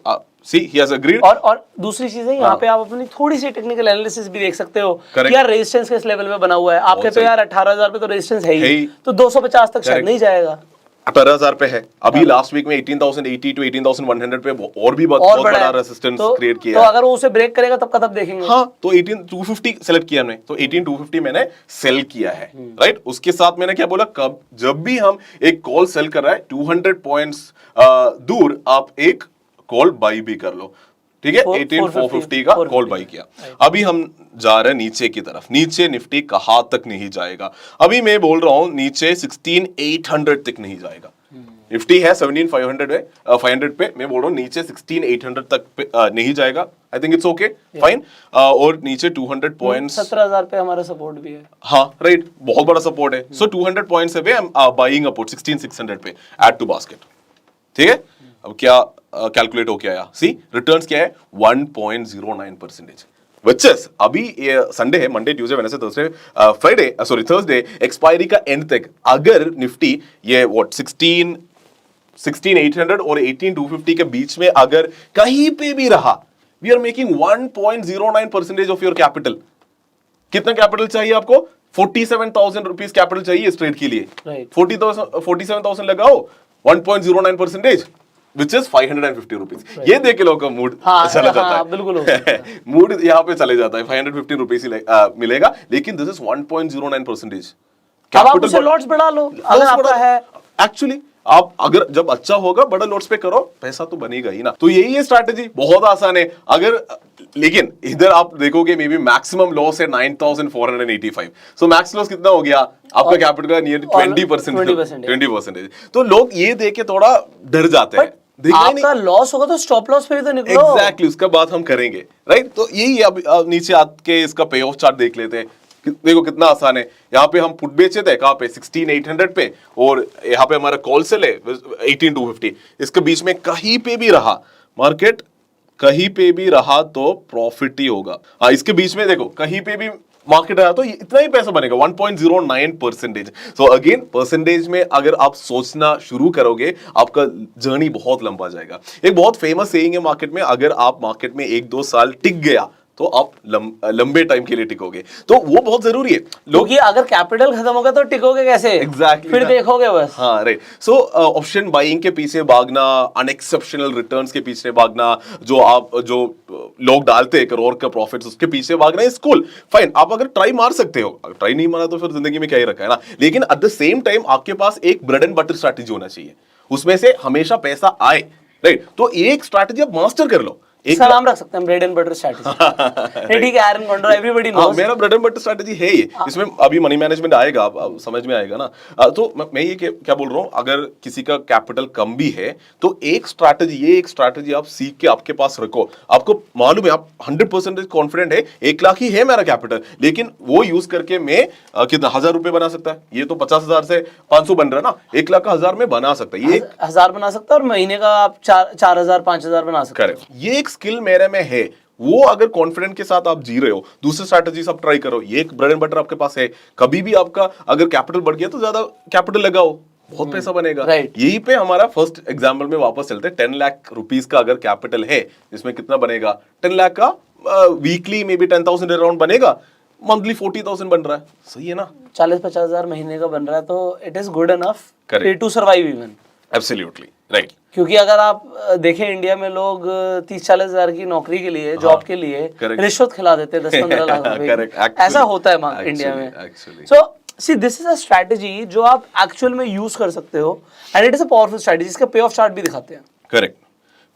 See, he has agreed. और दूसरी चीज है, यहाँ पे आप अपनी थोड़ी सी टेक्निकल एनालिसिस भी देख सकते हो कि यार रेजिस्टेंस किस लेवल पे बना हुआ है आपके, तो यार 18,000 पे तो रेजिस्टेंस है ही, तो 250 तक शायद नहीं जाएगा, 18,000 पे है। अभी लास्ट वीक में 18,080 टू 18,100 पे और भी बहुत बड़ा रेजिस्टेंस क्रिएट किया, तो अगर वो उसे ब्रेक करेगा तब का तब देखेंगे। हाँ, तो 18,250 सेलेक्ट किया हमने, तो 18,250 मैंने सेल किया है, राइट। उसके साथ मैंने क्या बोला, कब जब भी हम एक कॉल सेल कर रहा है 200 पॉइंट्स दूर आप एक कॉल बाई भी कर लो, ठीक है। 18,450 का कॉल बाई किया। अभी हम जा रहे हैं नीचे की तरफ, नीचे निफ्टी कहां तक नहीं जाएगा, अभी मैं बोल रहा हूं नीचे 16,800 तक नहीं जाएगा। निफ्टी है 17,500 है 500 पे, मैं बोल रहा हूं नीचे 16,800 तक पे, नहीं जाएगा, I think it's okay fine. और नीचे 200 पॉइंट्स 17,000 पे हमारा सपोर्ट भी है, हाँ राइट, बहुत बड़ा सपोर्ट है। सो 200 पॉइंट्स पे I am buying a put 16,600 पे, ऐड टू बास्केट, ठीक है। अब क्या कैलकुलेट हो क्या आया, सी रिटर्न्स क्या है 1.09%, which is अभी संडे है, Monday Tuesday Wednesday Thursday Friday sorry Thursday expiry का एंड तक अगर निफ्टी ये व्हाट 16,800 और 18,250 के बीच में अगर कहीं पे भी रहा, we are making 1.09% of your capital. कितना कैपिटल चाहिए आपको, 47,000 रुपीज कैपिटल चाहिए इस ट्रेड के लिए। Right. 47,000 लगाओ, 1.09%, विच इज 550 रुपीज। ये देख के लोगों का मूड चला जाता है, बिल्कुल मूड यहाँ पे चले जाता है। 550 रुपीज ही मिलेगा, लेकिन दिस इज 1.09%। अब आप उसे लॉट्स बढ़ा लो अगर आपका है। एक्चुअली आप अगर जब अच्छा होगा बड़ा लॉट्स पे करो, पैसा तो बनेगा ही ना। तो यही है स्ट्रैटेजी, बहुत आसान है। अगर लेकिन इधर आप देखोगे मे बी मैक्सिमम लॉस है 9,485। सो मैक्स लॉस कितना हो गया आपका कैपिटल का? नियर 20%। तो लोग ये देख के थोड़ा डर जाते हैं। आपका लॉस होगा तो स्टॉप लॉस पे भी तो निकलो। एग्जैक्टली, उसका बात हम करेंगे, राइट। तो यही अब नीचे आके इसका पे ऑफ चार्ट देख लेते हैं। देखो कितना आसान है। यहाँ पे हम पुट बेचे थे कहाँ पे? 16,800 पे, और यहाँ पे हमारा कॉल सेल है 18,250। इसके बीच में कहीं पे भी रहा मार्केट, कहीं पे भी रहा तो प्रॉफिट ही होगा। हाँ, इसके बीच में देखो कहीं पे भी मार्केट आया तो इतना ही पैसा बनेगा, 1.09%। सो अगेन परसेंटेज में अगर आप सोचना शुरू करोगे, आपका जर्नी बहुत लंबा जाएगा। एक बहुत फेमस सेइंग है मार्केट में, अगर आप मार्केट में 1-2 साल टिक गया तो आप लंबे टाइम के लिए टिकोगे। तो वो बहुत जरूरी है। क्योंकि अगर कैपिटल खत्म होगा तो टिकोगे कैसे? एग्जैक्टली, फिर देखोगे बस। हाँ, राइट। सो ऑप्शन बाइंग के पीछे भागना, अनएक्सेप्शनल रिटर्न्स के पीछे भागना, जो लोग डालते हैं करोड़ का प्रॉफिट्स, उसके पीछे भागना इज कूल, फाइन। आप अगर ट्राई मार सकते हो, ट्राई नहीं मारा तो फिर जिंदगी में क्या ही रखा है ना। लेकिन एट द सेम टाइम आपके पास एक ब्रेड एंड बटर स्ट्रैटेजी होना चाहिए, उसमें से हमेशा पैसा आए, राइट। तो एक स्ट्रैटेजी आप मास्टर कर लो। इसका नाम रख सकते हैं ब्रेड एंड बटर स्ट्रैटेजी। ठीक है, आयरन कंट्रोल एवरीबॉडी नोस। मेरा ब्रेड एंड बटर स्ट्रैटेजी है ये। इसमें अभी मनी मैनेजमेंट आएगा, अब समझ में आएगा ना। तो मैं ये क्या बोल रहा हूँ, अगर किसी का कैपिटल कम भी है तो एक स्ट्रैटेजी आप सीख के आपके पास रखो। आपको मालूम है, आप 100% कॉन्फिडेंट है 1 लाख ही है मेरा कैपिटल, लेकिन वो यूज करके मैं कितना 1,000 रुपए बना सकता है। ये तो 50,000 से 500 बन रहा है ना, 1 लाख का 1,000 में बना सकता है। ये 1,000 बना सकता है और महीने का आप 4,000 5,000 बना सकते हैं। ये एक स्किल मेरे में है। वो अगर कॉन्फिडेंट के साथ आप जी रहे हो, दूसरी स्ट्रैटेजीज आप ट्राई करो। ये एक ब्रेड एंड बटर आपके पास है। कभी भी आपका अगर कैपिटल बढ़ गया तो ज्यादा कैपिटल लगाओ, बहुत पैसा बनेगा। यही पे हमारा फर्स्ट एग्जांपल में वापस चलते हैं। 10 लाख रुपीस का अगर कैपिटल है, इसमें कितना बनेगा? 10 लाख का वीकली मे बी 10,000 अराउंड बनेगा, मंथली 40,000 बन रहा है। सही है ना? 40-50 हजार महीने का बन रहा है, तो it is good enough to survive even. Absolutely right. क्योंकि अगर आप देखें इंडिया में लोग 30-40 हजार की नौकरी के लिए, जॉब के लिए रिश्वत खिला देते हैं 10-15 लाख रुपए। ऐसा होता है इंडिया में। So see this is a strategy जो आप एक्चुअल में यूज कर सकते हो, and it is a powerful strategy. इसका पे ऑफ चार्ट भी दिखाते हैं। करेक्ट,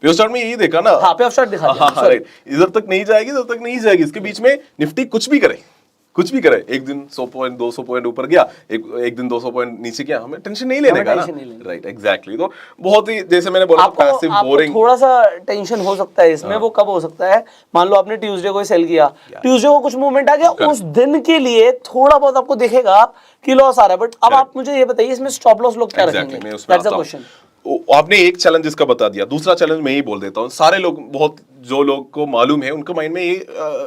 पे ऑफ चार्ट में यही देखा ना। हाँ, पे ऑफ चार्ट दिखाते हैं। राइट, इधर तक नहीं जाएगी, इधर तक नहीं जाएगी। इसके बीच में निफ्टी कुछ भी करे, एक दिन 100 पॉइंट 200 पॉइंट ऊपर गया, एक दिन 200 पॉइंट नीचे गया, हमें टेंशन नहीं लेने का ना। Right, exactly. तो बहुत ही, जैसे मैंने बोला, पैसिव बोरिंग। थोड़ा सा टेंशन हो सकता है इसमें। वो कब हो सकता है? मान लो आपने ट्यूसडे को सेल किया, ट्यूसडे को कुछ मूवमेंट आ गया, उस दिन के लिए थोड़ा बहुत आपको दिखेगा कि लॉस आ रहा है। बट अब आप मुझे ये बताइए, इसमें स्टॉप लॉस लोग क्या रखेंगे? That's the question. आपने एक चैलेंज इसका बता दिया, दूसरा चैलेंज मैं ही बोल देता हूँ। सारे लोग, बहुत जो लोग को मालूम है, उनके माइंड में ये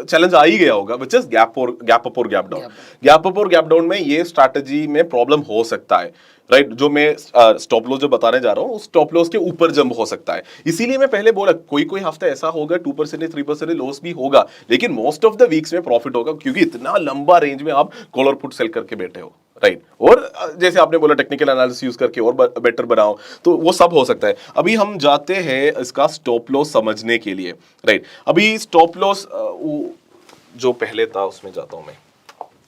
चैलेंज आ ही गया होगा, विच इज गैप अप और गैप डाउन। गैप अप और गैप डाउन में ये स्ट्रैटेजी में प्रॉब्लम हो सकता है, राइट। जो मैं स्टॉप लॉस जो बताने जा रहा हूँ, उस स्टॉप लॉस के ऊपर जंप हो सकता है। इसीलिए मैं पहले बोला, कोई हफ्ता ऐसा होगा 2% 3% लॉस भी होगा, लेकिन मोस्ट ऑफ द वीक्स में प्रॉफिट होगा, क्योंकि इतना लंबा रेंज में आप कॉल और पुट सेल करके बैठे हो, राइट। और जैसे आपने बोला, टेक्निकल एनालिसिस यूज करके और बेटर बनाओ, तो वो सब हो सकता है। अभी हम जाते हैं इसका स्टॉप लॉस समझने के लिए, राइट। अभी स्टॉप लॉस जो पहले था उसमें जाता हूं मैं,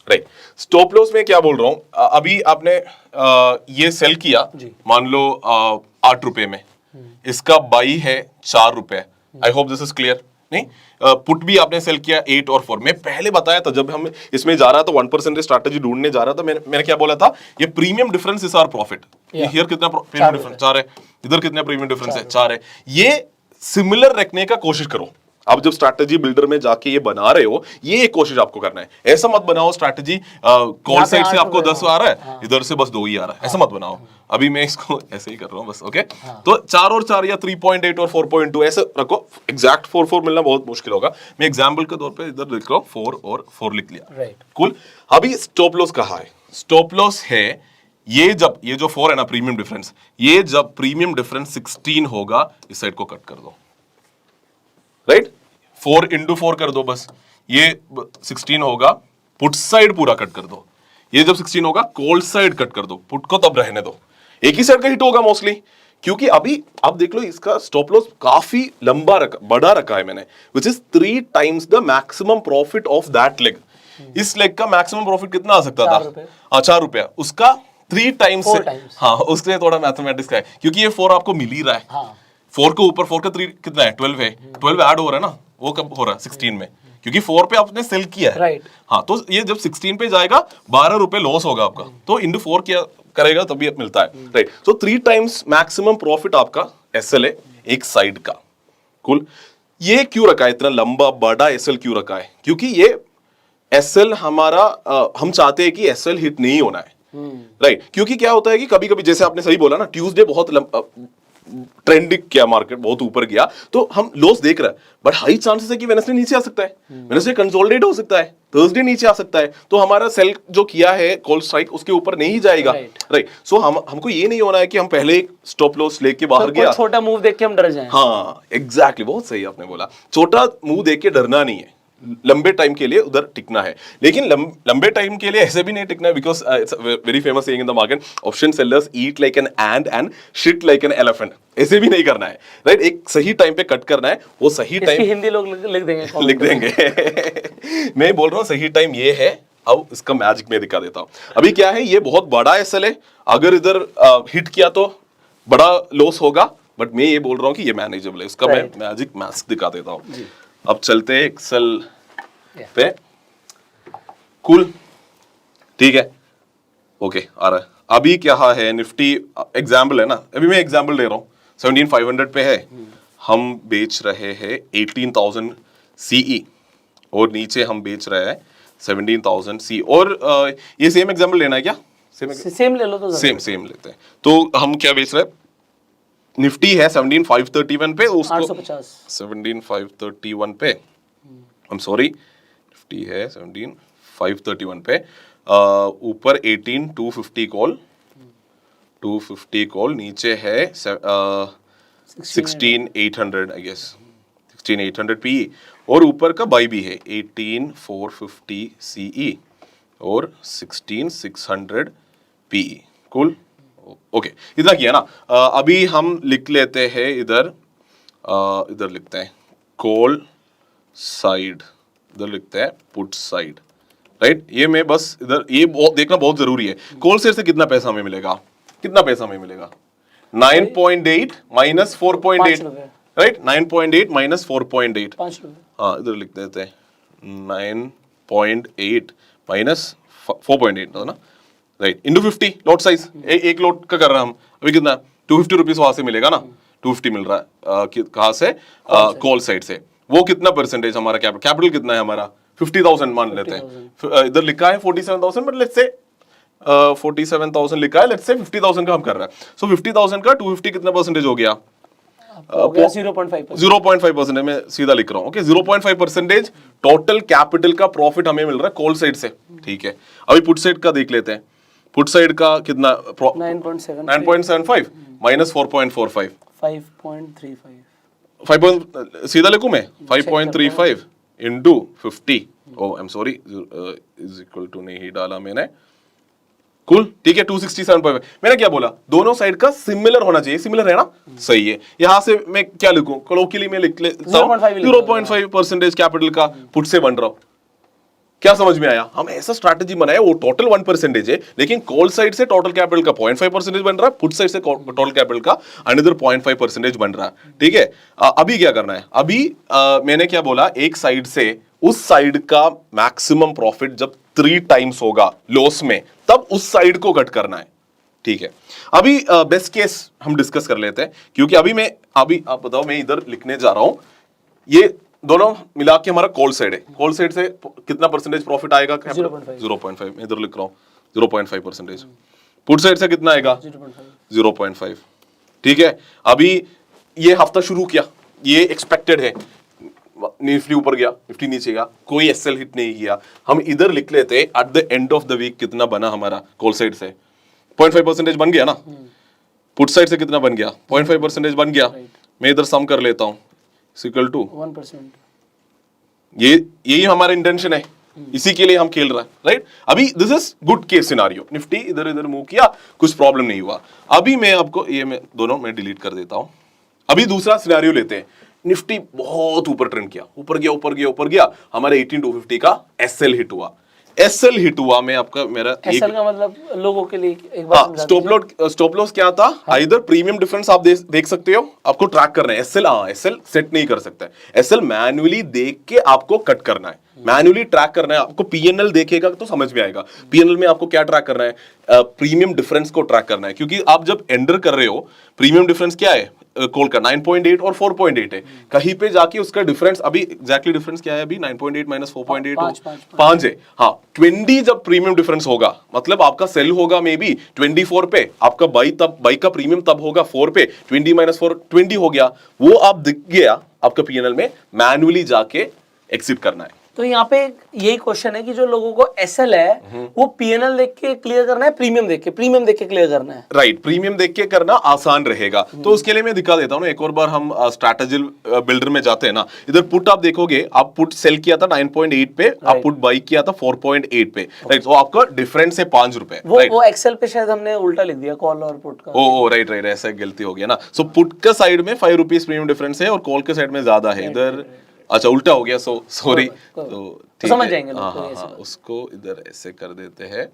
राइट। स्टॉप लॉस में क्या बोल रहा हूं, अभी आपने ये सेल किया, मान लो 8 रुपए में, इसका बाई है 4 रुपए। I hope this is clear. नहीं, पुट भी आपने सेल किया 8 और 4। मैं पहले बताया था, जब हम इसमें जा रहा था 1% स्ट्रैटेजी ढूंढने जा रहा था, मैंने क्या बोला था, ये premium difference is our profit. Here कितना प्रीमियम डिफरेंस? 4 है। इधर कितना प्रीमियम डिफरेंस है? 4 है। ये सिमिलर रखने का कोशिश करो। आप जब स्ट्रैटेजी बिल्डर में जाके ये बना रहे हो, ये एक कोशिश आपको करना है। ऐसा मत बनाओ स्ट्रैटेजी कॉल साइड से आपको 10 आ रहा है, इधर से बस 2 ही आ रहा है। ऐसा मत बनाओ। अभी मैं इसको ऐसे ही कर रहा हूँ बस, ओके। तो 4 और 4 या 3.8 और 4.2 ऐसे रखो। एग्जैक्ट 4 मिलना बहुत मुश्किल होगा। मैं एग्जाम्पल के तौर पे इधर लिख रहा हूँ, 4 और 4 लिख लिया, कूल। अभी स्टॉप लॉस कहाँ है? स्टॉप लॉस है ये जो 4 है ना, प्रीमियम डिफरेंस, ये जब प्रीमियम डिफरेंस 16 होगा, इस साइड को कट कर दो, राइट। 4 into 4 कर दो बस, ये 16 होगा, पुट साइड पूरा कट कर दो। ये जब 16 होगा कॉल साइड कट कर दो, पुट को तब रहने दो, एक ही साइड का हिट होगा मोस्टली, क्योंकि अभी आप देख लो इसका स्टॉप लॉस काफी लंबा बड़ा रखा है मैंने, which is 3 times the maximum profit of that leg. इस लेग का मैक्सिमम प्रॉफिट कितना आ सकता था? हाँ, 4 रुपया, उसका 3 times से, हाँ उसके थोड़ा मैथमेटिक्स का है, क्योंकि ये 4 आपको मिल ही रहा है, 4 के ऊपर 4 का 3 कितना है? 12 है, 12 ऐड हो रहा है ना, वो कब हो रहा है? 16 में, क्योंकि 4 पे आपने सेल किया है, राइट। हाँ, तो ये जब 16 पे जाएगा 12 रुपए लॉस होगा आपका, तो इंटू 4 किया करेगा तभी मिलता है, राइट। सो 3 times मैक्सिमम प्रॉफिट आपका एसएल है एक साइड का। कूल। ये क्यों रखा है इतना लंबा बड़ा एसएल क्यों रखा है? क्योंकि ये एसएल हमारा हम चाहते हैं कि एसएल हिट नहीं होना है, राइट। क्योंकि क्या होता है कि कभी कभी जैसे आपने सही बोला ना, ट्यूसडे बहुत ट्रेंडिंग किया, मार्केट बहुत ऊपर गया, तो हम लॉस देख रहे हैं, बट हाई चांसेस है कि वेडनेसडे नीचे आ सकता है, वेडनेसडे कंसोलिडेट हो सकता है, थर्सडे नीचे आ सकता है, तो हमारा सेल जो किया है कॉल स्ट्राइक उसके ऊपर नहीं जाएगा, राइट। सो हमको ये नहीं होना है कि हम पहले एक स्टॉप लॉस लेके बाहर गया, छोटा मूव देख के हम डर जाएं। हाँ एग्जैक्टली, बहुत सही आपने बोला, छोटा मूव देख के डरना नहीं है, लंबे टाइम के लिए उधर टिकना है, लेकिन लंबे टाइम के लिए ऐसे भी नहीं टिकना है, because it's very famous saying in the market, option sellers eat like an ant and shit like an elephant. ऐसे भी नहीं करना है, राइट। एक सही टाइम पे कट करना है, वो सही टाइम हिंदी लोग लिख देंगे लिख देंगे मैं बोल रहा हूँ सही टाइम ये है। अब इसका मैजिक में दिखा देता हूँ। अभी क्या है, ये बहुत बड़ा एसएल है, अगर इधर हिट किया तो बड़ा लॉस होगा, बट मैं ये बोल रहा हूँ कि ये मैनेजेबल है, इसका मैं मैजिक मैस्क दिखा देता हूँ। अब चलते हैं एक्सेल पे। कूल, ठीक है, ओके आ रहा है। अभी क्या है, निफ्टी एग्जाम्पल है ना, अभी मैं एग्जाम्पल दे रहा हूँ, 17,500 पे है, हम बेच रहे हैं 18,000 सीई, और नीचे हम बेच रहे हैं 17,000 सी, और ये सेम एग्जाम्पल लेना है क्या? सेम ले लो, तो सेम लेते हैं। तो हम क्या बेच रहे हैं, निफ्टी है 17,531 पे, उसको 850 17,531 पे, आई एम सॉरी, निफ्टी है 17,531 पे, ऊपर 18,250 कॉल, 250 कॉल, नीचे है 16,800 आई गेस, 16,800 पीई, और ऊपर का बाई भी है 18,450 सीई और 16,600 पीई। कूल, ओके, इतना किया ना। अभी हम लिख लेते हैं इधर, इधर लिखते हैं कॉल साइड, इधर लिखते हैं पुट साइड, राइट। ये मैं बस इधर ये देखना बहुत जरूरी है, कॉल साइड से कितना पैसा हमें मिलेगा, कितना पैसा हमें मिलेगा, 9.8 माइनस 4.8, राइट, 9.8 माइनस 4.8, 5 रुपए, हाँ इधर लिख देते हैं 9.8 माइनस 4.8 ना, राइट, इंटू 50 लॉट साइज, एक लॉट का कर रहे हैं हम, अभी कितना 250 रुपीज वहां से मिलेगा ना, 250 मिल रहा है कहाँ से, कॉल साइड से, वो कितना परसेंटेज हमारा कैपिटल कितना है हमारा, 50,000 मान लेते हैं, इधर लिखा है 47,000, बट लेट्स से 47,000 लिखा है, लेट्स से 50,000 का हम कर रहे हैं, सो 50,000 का 250 कितना परसेंटेज हो गया, 0.5%, मैं सीधा लिख रहा हूँ, ओके, 0.5% टोटल कैपिटल का प्रॉफिट हमें मिल रहा है कॉल साइड से, ठीक है। अभी पुट साइड का देख लेते हैं, पुट साइड का कितना, 9.75 माइनस 4.45, 5.35, सीधा लिखूं मैं 5.35 into 50, oh I am sorry, is equal to नहीं डाला मैंने, कूल, ठीक है, 267.5। मैंने क्या बोला, दोनों साइड का सिमिलर होना चाहिए, सिमिलर है ना, सही है। यहां से मैं क्या लिखूं, कोलोकियली में लिख लेता हूं 0.5% कैपिटल का पुट से बन रहा हूं। क्या समझ में आया, हम ऐसा स्ट्रैटेजी बनाया, वो टोटल 1% है, लेकिन कॉल साइड से टोटल कैपिटल का 0.5% बन रहा है, पुट साइड से टोटल कैपिटल का अनदर 0.5% बन रहा है, ठीक है। अभी क्या करना है, अभी मैंने क्या बोला, एक साइड से उस साइड का मैक्सिमम प्रॉफिट जब 3 times होगा लॉस में, तब उस साइड को कट करना है, ठीक है। अभी बेस्ट केस हम डिस्कस कर लेते हैं, क्योंकि अभी आप बताओ, मैं इधर लिखने जा रहा हूं, ये दोनों मिला के हमारा कॉल साइड है, कॉल साइड से कितना परसेंटेज प्रॉफिट आएगा, 0.5, मैं इधर लिख रहा हूं 0.5%, पुट साइड से कितना आएगा 0.5, ठीक है। अभी ये हफ्ता शुरू किया, ये एक्सपेक्टेड है, निफ्टी ऊपर गया, निफ्टी नीचे गया, कोई एसएल हिट नहीं किया, हम इधर लिख लेते at the end of the week कितना बना हमारा कॉल साइड से, 0.5% बन गया ना, पुट साइड से कितना बन गया, 0.5% बन गया, मैं इधर सम कर लेता हूं, इक्वल टू 1%, यही हमारा इंटेंशन है, इसी के लिए हम खेल रहे हैं, राइट? अभी this is good case scenario, Nifty इधर इधर मूव किया, कुछ प्रॉब्लम नहीं हुआ। अभी मैं आपको ये मैं दोनों मैं डिलीट कर देता हूं। अभी दूसरा सिनारियो लेते हैं, निफ्टी बहुत ऊपर ट्रेंड किया, ऊपर गया ऊपर गया ऊपर गया, हमारे 18250 का एसएल हिट हुआ। एसएल हिट हुआ में आपका मेरा एसएल का मतलब लोगों के लिए एक बार समझा दीजिए। स्टॉप लॉस क्या था? इधर प्रीमियम डिफरेंस आप देख सकते हो, आपको ट्रैक करना है। एसएल सेट नहीं कर सकता है, एसएल मैन्युअली देख के आपको कट करना है, मैन्युअली ट्रैक करना है। आपको पीएनएल देखेगा तो समझ में आएगा, पीएनएल में आपको क्या ट्रैक करना है, प्रीमियम डिफरेंस को ट्रैक करना है। क्योंकि आप जब एंटर कर रहे हो, प्रीमियम डिफरेंस क्या है कॉल का 9.8 और 4.8 है, कहीं पे जाके उसका डिफरेंस अभी एग्जैक्टली डिफरेंस क्या है अभी 9.8 माइनस 4.8 5 है। हाँ 20 जब प्रीमियम डिफरेंस होगा मतलब आपका सेल होगा मे बी 24 पे, आपका बाई का प्रीमियम तब होगा 4 पे, 20 माइनस 4 20 हो गया, वो आप दिख गया आपका पीएनएल में, मैन्युअली जाके एग्जिट करना है। तो यहाँ पे यही क्वेश्चन है कि जो लोगों को एसएल है वो पीएनएल देख के क्लियर करना है, प्रीमियम देख के क्लियर करना है। राइट, प्रीमियम देख के करना आसान रहेगा। तो उसके लिए मैं दिखा देता हूँ ना, एक और बार हम स्ट्रैटेजी बिल्डर में जाते हैं ना, इधर पुट आप देखोगे, आप पुट सेल किया था 9.8 पे, आप पुट बाई किया था 4.8 पे, राइट? तो आपका डिफरेंस है 5 रुपए। वो एक्सेल पे शायद हमने उल्टा लिख दिया कॉल और पुट का। ओ राइट राइट, ऐसा गलती हो गया ना। सो पुट का साइड में 5 रुपीज प्रीमियम डिफरेंस है और कॉल के साइड में ज्यादा है, इधर अच्छा उल्टा हो गया, सो सॉरी। तो समझ जाएंगे लोग। हाँ, उसको इधर ऐसे कर देते हैं,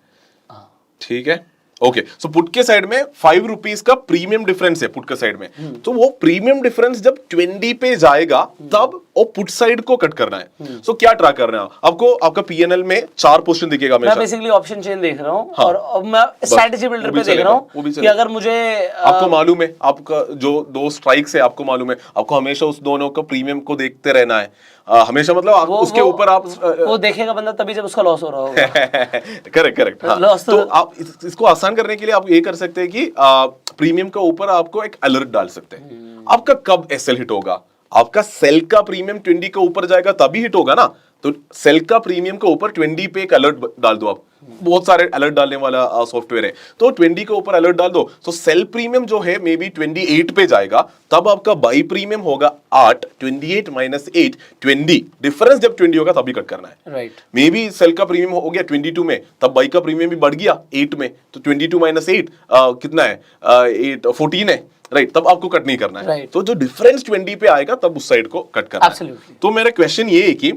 ठीक है ओके। सो पुट के साइड में 5 रुपीज का प्रीमियम डिफरेंस है पुट के साइड में, तो वो प्रीमियम डिफरेंस जब 20 पे जाएगा तब वो पुट साइड को कट करना है। सो क्या ट्रैक करना है आपको, आपका पीएनएल में 4 पोजीशन दिखेगा। मैं बेसिकली ऑप्शन चेन देख रहा हूँ और अब मैं स्ट्रेटजी बिल्डर पे देख रहा हूँ कि अगर मुझे आपको मालूम है आपका जो 2 स्ट्राइक्स है, आपको मालूम है, आपको हमेशा उस दोनों का प्रीमियम को देखते रहना है, हमेशा मतलब आप उसके ऊपर आप वो देखेगा बंदा तभी जब उसका लॉस हो रहा होगा। करेक्ट हाँ। तो आप इसको आसान करने के लिए आप ये कर सकते हैं कि प्रीमियम के ऊपर आपको एक अलर्ट डाल सकते हैं, आपका कब एसएल हिट होगा, आपका सेल का प्रीमियम 20 के ऊपर जाएगा तभी हिट होगा ना। तो सेल का प्रीमियम के ऊपर 20 पे एक अलर्ट डाल दो, आप बहुत सारे अलर्ट डालने वाला सॉफ्टवेयर है, तो 20 के ऊपर अलर्ट डाल दो। तो सेल प्रीमियम जो है मे बी 28 पे जाएगा, तब आपका बाई प्रीमियम होगा 8, 28 माइनस 8 20, डिफरेंस जब 20 होगा तभी कट करना है। राइट, मे बी सेल का प्रीमियम हो गया 22 में, तब बाई का प्रीमियम भी बढ़ गया 8 में, तो 22 माइनस 8 कितना है 8 14 है, राइट? तब आपको कट नहीं करना है। तो जो डिफरेंस 20 पे आएगा तब उस साइड को कट करना है। तो मेरा क्वेश्चन ये है कि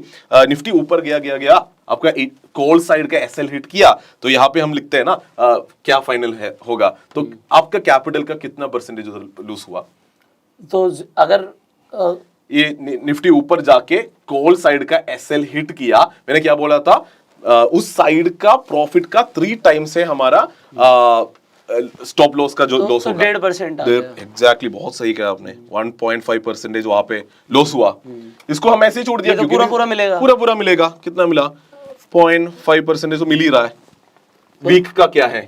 निफ्टी ऊपर गया आपका कॉल साइड का एसएल हिट किया, तो यहाँ पे हम लिखते हैं ना क्या फाइनल है होगा, तो आपका कैपिटल का कितना परसेंटेज लूज हुआ? तो अगर ये निफ्टी ऊपर जाके कॉल साइड का एसएल हिट किया, मैंने क्या बोला था, उस साइड का प्रॉफिट का 3 टाइम्स है हमारा स्टॉप लॉस का जो लॉस होगा 1.5%। एग्जैक्टली, बहुत सही कहा आपने, 1.5% वहां पे लॉस हुआ। इसको हम ऐसे ही छोड़ दिया तो पूरा मिलेगा, पूरा मिलेगा। कितना मिला? 0.5% तो मिल ही रहा है। वीक का क्या है?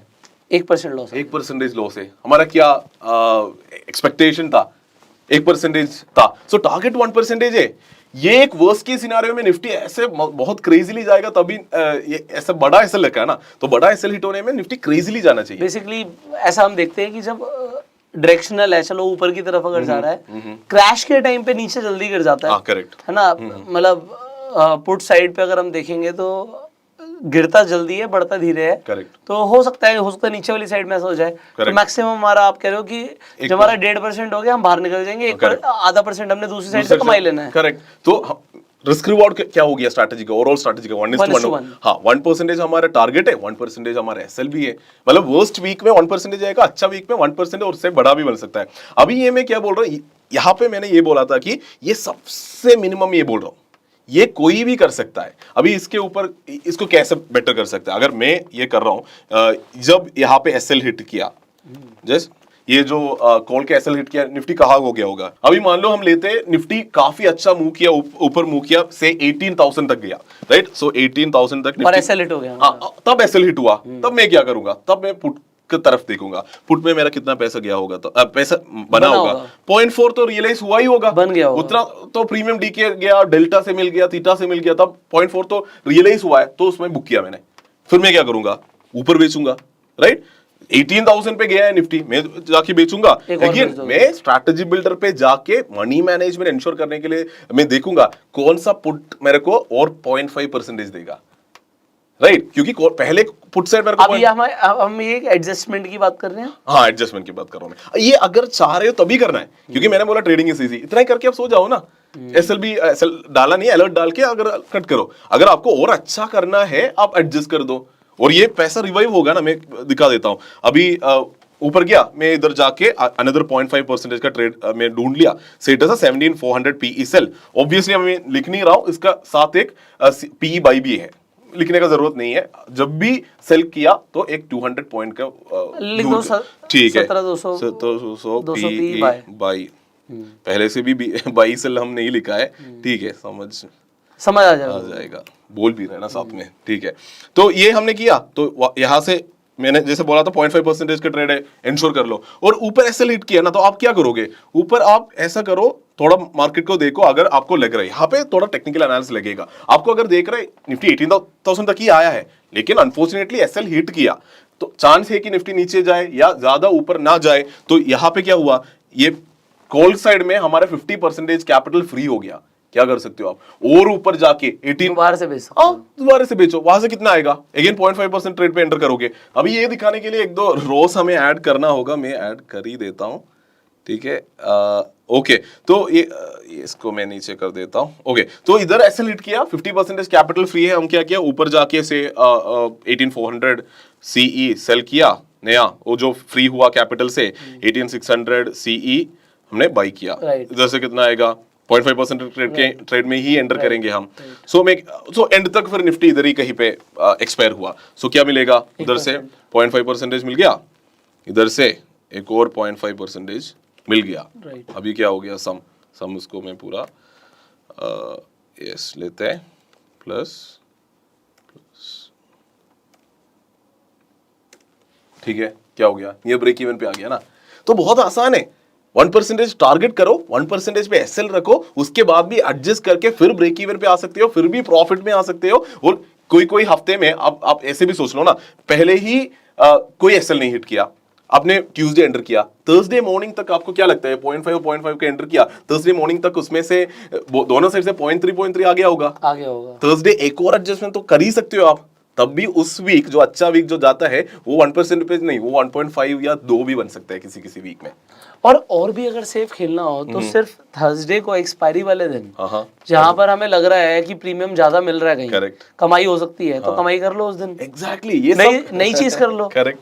1% लॉस, 1% लॉस है। हमारा क्या एक्सपेक्टेशन था? 1% था। सो टारगेट 1% है। ये एक वर्स्ट केस सिनेरियो में निफ्टी ऐसे बहुत क्रेजीली जाएगा, तभी ये ऐसा बड़ा एसएल लगा है ना, तो बड़ा एसएल हिट होने में निफ्टी क्रेजीली जाना चाहिए। बेसिकली ऐसा हम देखते हैं कि जब डायरेक्शनल है, चलो ऊपर की तरफ अगर जा रहा है, क्रैश के टाइम पे नीचे जल्दी गिर जाता है। करेक्ट है ना, मतलब पुट साइड पे अगर हम देखेंगे तो गिरता जल्दी है, बढ़ता धीरे है। करेक्ट, तो हो सकता है नीचे वाली साइड में ऐसा हो जाए। तो मैक्सिमम हमारा आप कह रहे हो कि जब हमारा 1.5% हो गया हम बाहर निकल जाएंगे, आधा % हमने दूसरी साइड से कमाई लेना है। करेक्ट। तो रिस्क रिवॉर्ड क्या हो गया स्ट्रैटेजी का, ओवरऑल स्ट्रैटेजी का 1:1। हाँ 1% हमारा टारगेट है, 1% हमारा एसएल भी है। मतलब वर्स्ट वीक में 1% जाएगा, अच्छा वीक में 1% और उससे बड़ा भी बन सकता है। अभी ये मैं क्या बोल रहा हूँ, यहाँ पे मैंने ये बोला था कि ये सबसे मिनिमम ये बोल रहा हूँ, ये कोई भी कर सकता है। अभी इसके ऊपर इसको कैसे बेटर कर सकता है, अगर मैं ये कर रहा हूं, जब यहाँ पे एसएल हिट किया, जस्ट ये जो कॉल के एसएल हिट किया, निफ्टी कहाँ हो गया होगा? अभी मान लो हम लेते निफ्टी काफी अच्छा मूव किया, ऊपर मूव किया से 18,000 तक गया, राइट? सो 18,000 तक और एसएल हिट हो गया। हाँ, तब एसएल हिट हुआ, तब मैं क्या करूंगा? तब मैं पुट की तरफ देखूंगा, पुट में मेरा कितना पैसा गया होगा, तो पैसा बना होगा 0.4 तो रियलाइज हुआ ही होगा, बन गया होगा। उतना तो प्रीमियम डीके गया, डेल्टा से मिल गया, थीटा से मिल गया, तब 0.4 तो रियलाइज हुआ है, तो उसमें बुक किया मैंने। फिर मैं क्या करूंगा? ऊपर बेचूंगा, राइट? 18,000 पे गया है निफ्टी, मैं जाके बेचूंगा। लेकिन मैं स्ट्रैटेजी बिल्डर पे जाके मनी मैनेजमेंट इंश्योर करने के लिए मैं देखूंगा कौन सा पुट मेरे को और 0.5% देगा, राइट, क्योंकि पहले पुट साइड मेरे को अब ये हम ये एडजस्टमेंट की बात कर रहे हैं। हाँ, एडजस्टमेंट की बात कर रहा हूं मैं। ये अगर चाह रहे हो तभी करना है, क्योंकि मैंने बोला ट्रेडिंग इज इजी, इतना ही करके आप सो जाओ ना। एसएल डाला नहीं, अलर्ट डाल के अगर कट करो। अगर आपको और अच्छा करना है आप एडजस्ट कर दो, और ये पैसा रिवाइव होगा ना। मैं दिखा देता हूं, अभी ऊपर गया, मैं इधर जाके अनदर 0.5% का ट्रेड मैं ढूंढ लिया। स्टेटस है 17400 पीई सेल। ऑब्वियसली मैं लिख नहीं रहा हूं, इसका साथ एक पीई बाई भी है, लिखने का जरूरत नहीं है। जब भी सेल किया तो एक 200 पॉइंट का लिख दो, ठीक है, 17,200 पीई बाई। पहले से भी बाई सेल हम नहीं लिखा है, ठीक है, समझ आ जाएगा, बोल भी रहे ना साथ में, ठीक है। तो ये हमने किया, तो यहां से मैंने जैसे बोला था 0.5% का ट्रेड है, इंश्योर कर लो। और ऊपर एसएल हिट किया ना, तो आप क्या करोगे, ऊपर आप ऐसा करो, थोड़ा मार्केट को देखो। अगर आपको लग रहा है यहाँ पे थोड़ा टेक्निकल एनालिसिस लगेगा आपको, अगर देख रहे निफ्टी 18,000 तक ही आया है, लेकिन अनफॉर्चुनेटली एसएल हिट किया, तो चांस है कि निफ्टी नीचे जाए या ज्यादा ऊपर ना जाए। तो यहाँ पे क्या हुआ, ये कॉल साइड में हमारा 50% कैपिटल फ्री हो गया। क्या कर सकते हो आप, और ऊपर जाके 18 दोबारा से बेचो, दोबारा से बेचो। वहां से कितना आएगा, अगेन 0.5% ट्रेड पे एंटर करोगे। अभी ये दिखाने के लिए एक दो रोस हमें ऐड करना होगा, मैं ऐड कर ही देता हूं, ठीक है। ओके, तो ये इसको मैं नीचे कर देता हूं। ओके, तो इधर एसएल हिट किया, 50% कैपिटल फ्री है। हम क्या किया, ऊपर जाके से 18400 सीई सेल किया नया, वो जो फ्री हुआ कैपिटल से 18600 सीई हमने बाई किया। इधर से कितना आएगा, 0.5% ट्रेड में ही एंटर करेंगे हम। सो एंड तक फिर निफ्टी इधर ही कहीं पे एक्सपायर हुआ। सो क्या मिलेगा, उधर से 0.5% मिल गया, इधर से एक और 0.5% मिल गया। अभी क्या हो गया, सम उसको मैं पूरा यस लेते हैं, प्लस ठीक है। क्या हो गया, ये ब्रेक इवन पे आ गया ना। तो बहुत आसान है, 1% टारगेट करो, 1% पे एसएल रखो, उसके बाद भी एडजस्ट करके फिर ब्रेक इवन पे आ सकते हो, फिर भी प्रॉफिट में आ सकते हो। और कोई हफ्ते में आप ऐसे भी सोच लो ना, पहले ही कोई एसएल नहीं हिट किया, आपने ट्यूसडे एंटर किया, थर्सडे मॉर्निंग तक आपको क्या लगता है 0.5 का एंटर किया, थर्सडे मॉर्निंग तक उसमें से दोनों साइड से 0.3 आ गया होगा। थर्सडे एक और एडजस्टमेंट तो कर ही सकते हो आप, तब भी उस वीक जो अच्छा वीक जो जाता है वो 1% पे नहीं, वो 1.5 या 2 भी बन सकता है किसी वीक में। और भी अगर सेफ खेलना हो तो सिर्फ थर्सडे को एक्सपायरी वाले दिन जहां पर हमें लग रहा है कि प्रीमियम ज्यादा मिल रहा है, कहीं कमाई हो सकती है, तो कमाई कर लो उस दिन। एग्जैक्टली, ये नई चीज कर लो। Correct,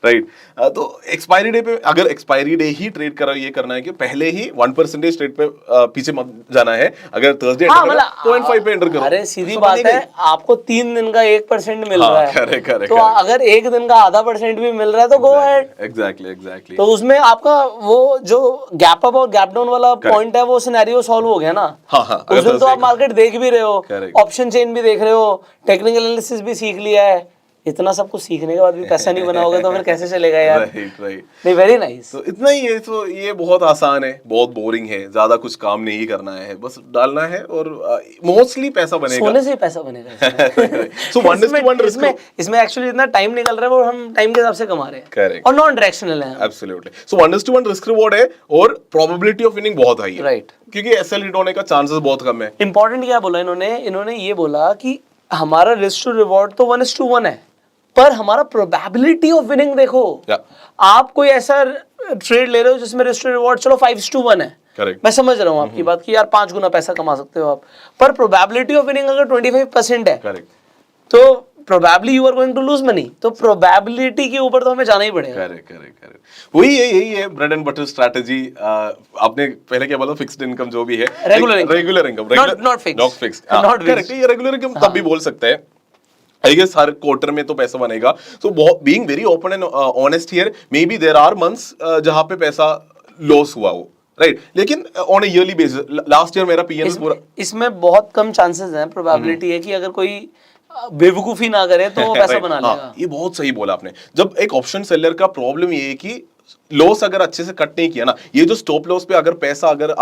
right. तो एक्सपायरी डे पे अगर एक्सपायरी डे ही ट्रेड करा, ये करना है कि पहले ही 1% ट्रेड पे पीछे मत जाना है। अगर थर्सडे 0.5 पे एंटर करो, अरे सीधी बात है, आपको 3 दिन का 1% मिल रहा है, करेक्ट, तो अगर 1 दिन का %.5% भी मिल रहा है तो गो अहेड। एग्जैक्टली। तो उसमें आपका वो जो गैप अप और गैप डाउन वाला पॉइंट है, वो सिनेरियो सॉल्व हो गया ना। उस दिन तो आप मार्केट देख भी रहे हो, ऑप्शन चेन भी देख रहे हो, टेक्निकल एनालिसिस भी सीख लिया है। इतना सब कुछ सीखने के बाद भी पैसा नहीं बना होगा तो फिर कैसे चलेगा यार। राइट। नहीं, वेरी नाइस। तो इतना ही है, तो ये बहुत आसान है, बहुत बोरिंग है, ज्यादा कुछ काम नहीं करना है, बस डालना है और मोस्टली पैसा बनेगा, सोने से ही पैसा बनेगा। सो 1:1 रिस्क, इसमें एक्चुअली इतना टाइम निकल रहा है, वो हम टाइम के हिसाब से कमा रहे हैं। करेक्ट, और नॉन डायरेक्शनल है। एब्सोल्युटली। सो 1:1 रिस्क रिवॉर्ड है और प्रोबेबिलिटी ऑफ विनिंग बहुत हाई है, राइट, क्योंकि एसएल हिट होने का चांसेस बहुत कम है। इंपॉर्टेंट क्या बोला इन्होंने ये बोला कि हमारा रिस्क टू रिवॉर्ड तो 1:1 है, पर हमारा प्रोबेबिलिटी ऑफ विनिंग देखो। आप कोई ऐसा ट्रेड ले रहे हो जिसमें रिस्क टू रिवॉर्ड चलो 5:1 है, करेक्ट, मैं समझ रहा हूँ आपकी बात कि यार 5 गुना पैसा कमा सकते हो आप, पर प्रोबेबिलिटी ऑफ विनिंग अगर 25% है, करेक्ट, तो probably you are going to lose money. तो प्रोबेबिलिटी के ऊपर तो हमें जाना ही पड़ेगा। करेक्ट। यही है ब्रेड एंड बटर स्ट्रेटजी। आपने पहले क्या बोला, फिक्स्ड इनकम जो भी है, regular income, not fixed, correct. ये रेगुलर इनकम तब भी बोल सकते हैं, आई गेस हर क्वार्टर में तो पैसा बनेगा। So being very open and honest here, may be there are months जहां पे पैसा लॉस हुआ हो, राइट, लेकिन on a yearly basis. Last year मेरा पीएनएल पूरा, इसमें बहुत कम चांसेस हैं, प्रोबेबिलिटी है कि अगर कोई बेवकूफी ना करे तो वो पैसा बना लेगा। ये बहुत सही बोला आपने। जब एक ऑप्शन सेलर का प्रॉब्लम ये है कि लॉस अगर अच्छे से कट नहीं किया ना, ये जो स्टॉप लॉस पे अगर पैसा अगर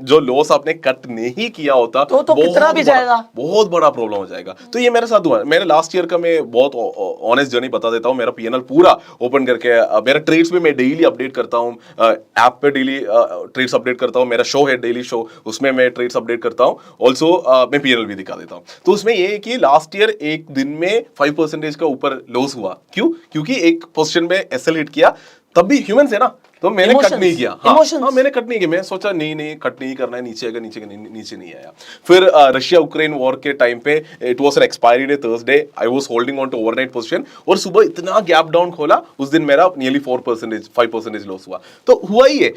जो लॉस आपने कट नहीं किया होता तो कितना भी जाएगा, बहुत बड़ा प्रॉब्लम हो जाएगा। तो ये मेरे साथ हुआ। मैंने लास्ट ईयर का मैं बहुत ऑनेस्ट जर्नी बता देता हूँ। मेरा पीएनएल पूरा ओपन करके मेरा ट्रेड्स भी मैं डेली अपडेट करता हूँ, ऐप पे डेली ट्रेड्स अपडेट करता हूँ। मेरा शो है डेली शो, उसमें मैं ट्रेड्स अपडेट करता हूँ। ऑल्सो मैं पीएनएल भी दिखा देता हूँ। तो उसमें ये है कि लास्ट ईयर एक दिन में 5% का ऊपर लॉस हुआ। क्यों? क्योंकि एक पोजीशन में एसएल हिट किया, तब भी ह्यूमन है ना, तो मैंने कट नहीं किया। हाँ, मैंने कट नहीं किया। मैं सोचा नहीं कट नहीं करना है, नीचे आएगा, नीचे नहीं आया। फिर रशिया यूक्रेन वॉर के टाइम पे it was an expiry day Thursday, I was holding on to overnight position और सुबह इतना गैप डाउन खोला, उस दिन मेरा नियरली 5% लॉस हुआ। तो हुआ ही है।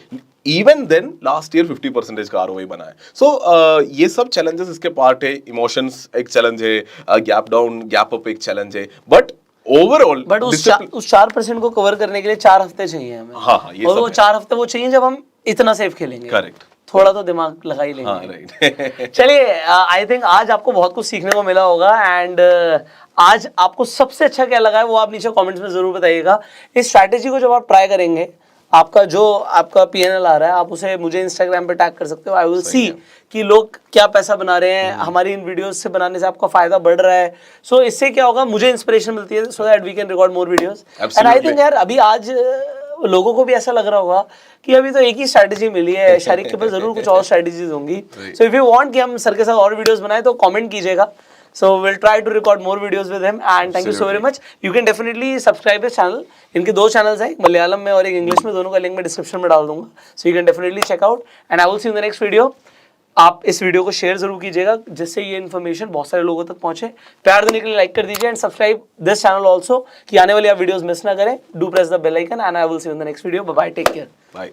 इवन देन लास्ट ईयर 50% का आरओआई बना है। सो ये सब चैलेंजेस इसके पार्ट है। इमोशंस एक चैलेंज है, गैप डाउन गैप अप एक चैलेंज है, बट ओवरऑल बट उस 4% को कवर करने के लिए 4 हफ्ते चाहिए हमें। हाँ, ये और वो 4 हफ्ते वो चाहिए जब हम इतना सेफ खेलेंगे। करेक्ट, थोड़ा तो दिमाग लगा ही लेंगे। हाँ, राइट। चलिए, आई थिंक आज आपको बहुत कुछ सीखने को मिला होगा। एंड आज आपको सबसे अच्छा क्या लगा है वो आप नीचे कमेंट्स में जरूर बताइएगा। इस स्ट्रैटेजी को जब आप ट्राई करेंगे, आपका पीएनएल आ रहा है, आप उसे मुझे इंस्टाग्राम पे टैग कर सकते हो। आई विल सी कि लोग क्या पैसा बना रहे हैं, हमारी इन वीडियोस से बनाने से आपका फायदा बढ़ रहा है। सो इससे क्या होगा, मुझे इंस्पिरेशन मिलती है, so that we can record more videos. And I think यार अभी आज लोगों को भी ऐसा लग रहा होगा कि अभी तो एक ही स्ट्रैटेजी मिली है, शारिक के पास जरूर कुछ और स्ट्रैटेजीज होंगी। सो इफ यू वांट कि हम सर के साथ और वीडियोस बनाएं तो कमेंट कीजिएगा। So we'll try to record more videos with him and thank you so very much. You can definitely subscribe his channel. इनके 2 चैनल्स हैं, एक मलयालम में और एक इंग्लिश में, दोनों का लिंक मैं डिस्क्रिप्शन में डाल दूंगा. So you can definitely check out and I will see you in the next video. आप इस वीडियो को शेयर जरूर कीजिएगा जिससे ये इन्फॉर्मेशन बहुत सारे लोगों तक पहुंचे। प्यार देने के लिए लाइक कर दीजिए and subscribe this channel also कि आने वाली आप वीडियोस मिस ना करें। Do press the bell icon and I will see you in the next video. Bye bye, take care, bye.